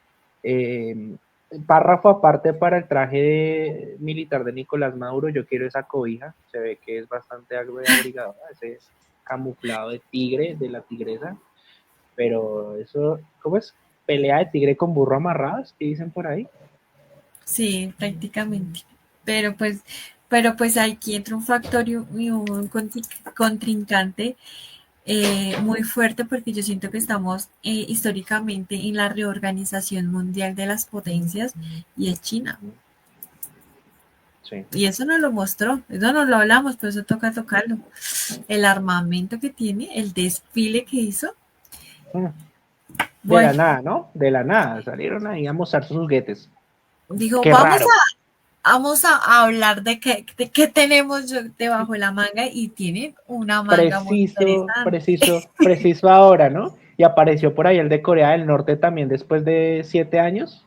Párrafo aparte para el traje militar de Nicolás Maduro, yo quiero esa cobija, se ve que es bastante algo de abrigadora, ese camuflado de tigre, de la tigresa, pero eso, ¿cómo es? Pelea de tigre con burro amarradas, ¿qué dicen por ahí? Sí, prácticamente. Pero pues aquí entra un factor y un contrincante muy fuerte, porque yo siento que estamos históricamente en la reorganización mundial de las potencias y es China. Sí. Y eso nos lo mostró, eso no lo hablamos, pero eso toca tocarlo. El armamento que tiene, el desfile que hizo. De la nada, ¿no? De la nada, salieron ahí a mostrar sus juguetes. Dijo, Qué vamos raro. vamos a hablar de qué tenemos debajo de la manga, y tiene una manga muy interesante. Preciso ahora, ¿no? Y apareció por ahí el de Corea del Norte también después de 7 años.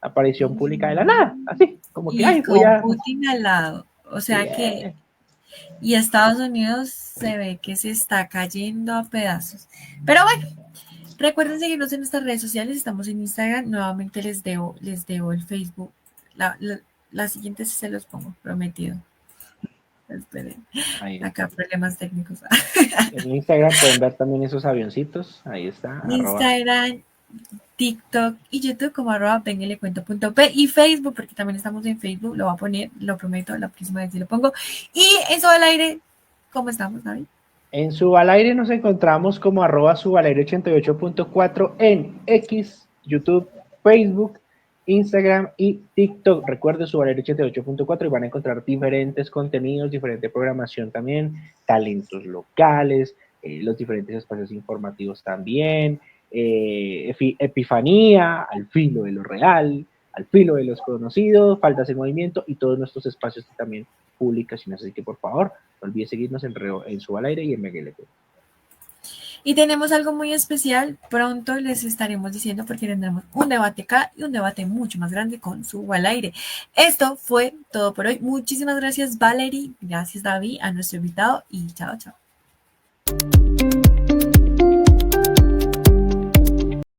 Aparición pública de la nada, así, como que, Y con Putin al lado. O sea que, y Estados Unidos se ve que se está cayendo a pedazos. Pero bueno, recuerden seguirnos en nuestras redes sociales, estamos en Instagram, nuevamente les debo el Facebook. La siguiente se los pongo, prometido. Esperen, acá problemas técnicos. En Instagram pueden ver también esos avioncitos, ahí está. Instagram, TikTok y YouTube como @venguelecuento.p, y Facebook, porque también estamos en Facebook, lo voy a poner, lo prometo, la próxima vez sí lo pongo. Y eso al aire, ¿cómo estamos, David? En Subalaire nos encontramos como @subalaire88.4 en X, YouTube, Facebook, Instagram y TikTok. Recuerden Subalaire88.4 y van a encontrar diferentes contenidos, diferente programación también, talentos locales, los diferentes espacios informativos también, Epifanía, Al Filo de lo Real, Al Filo de lo Desconocido, Faltas en Movimiento y todos nuestros espacios también, publicaciones. Así que por favor, no olviden seguirnos en Subalaire y en Venga y le Cuento. Y tenemos algo muy especial, pronto les estaremos diciendo, porque tendremos un debate acá y un debate mucho más grande con Subalaire. Esto fue todo por hoy. Muchísimas gracias, Valerie, gracias, David, a nuestro invitado, y chao, chao.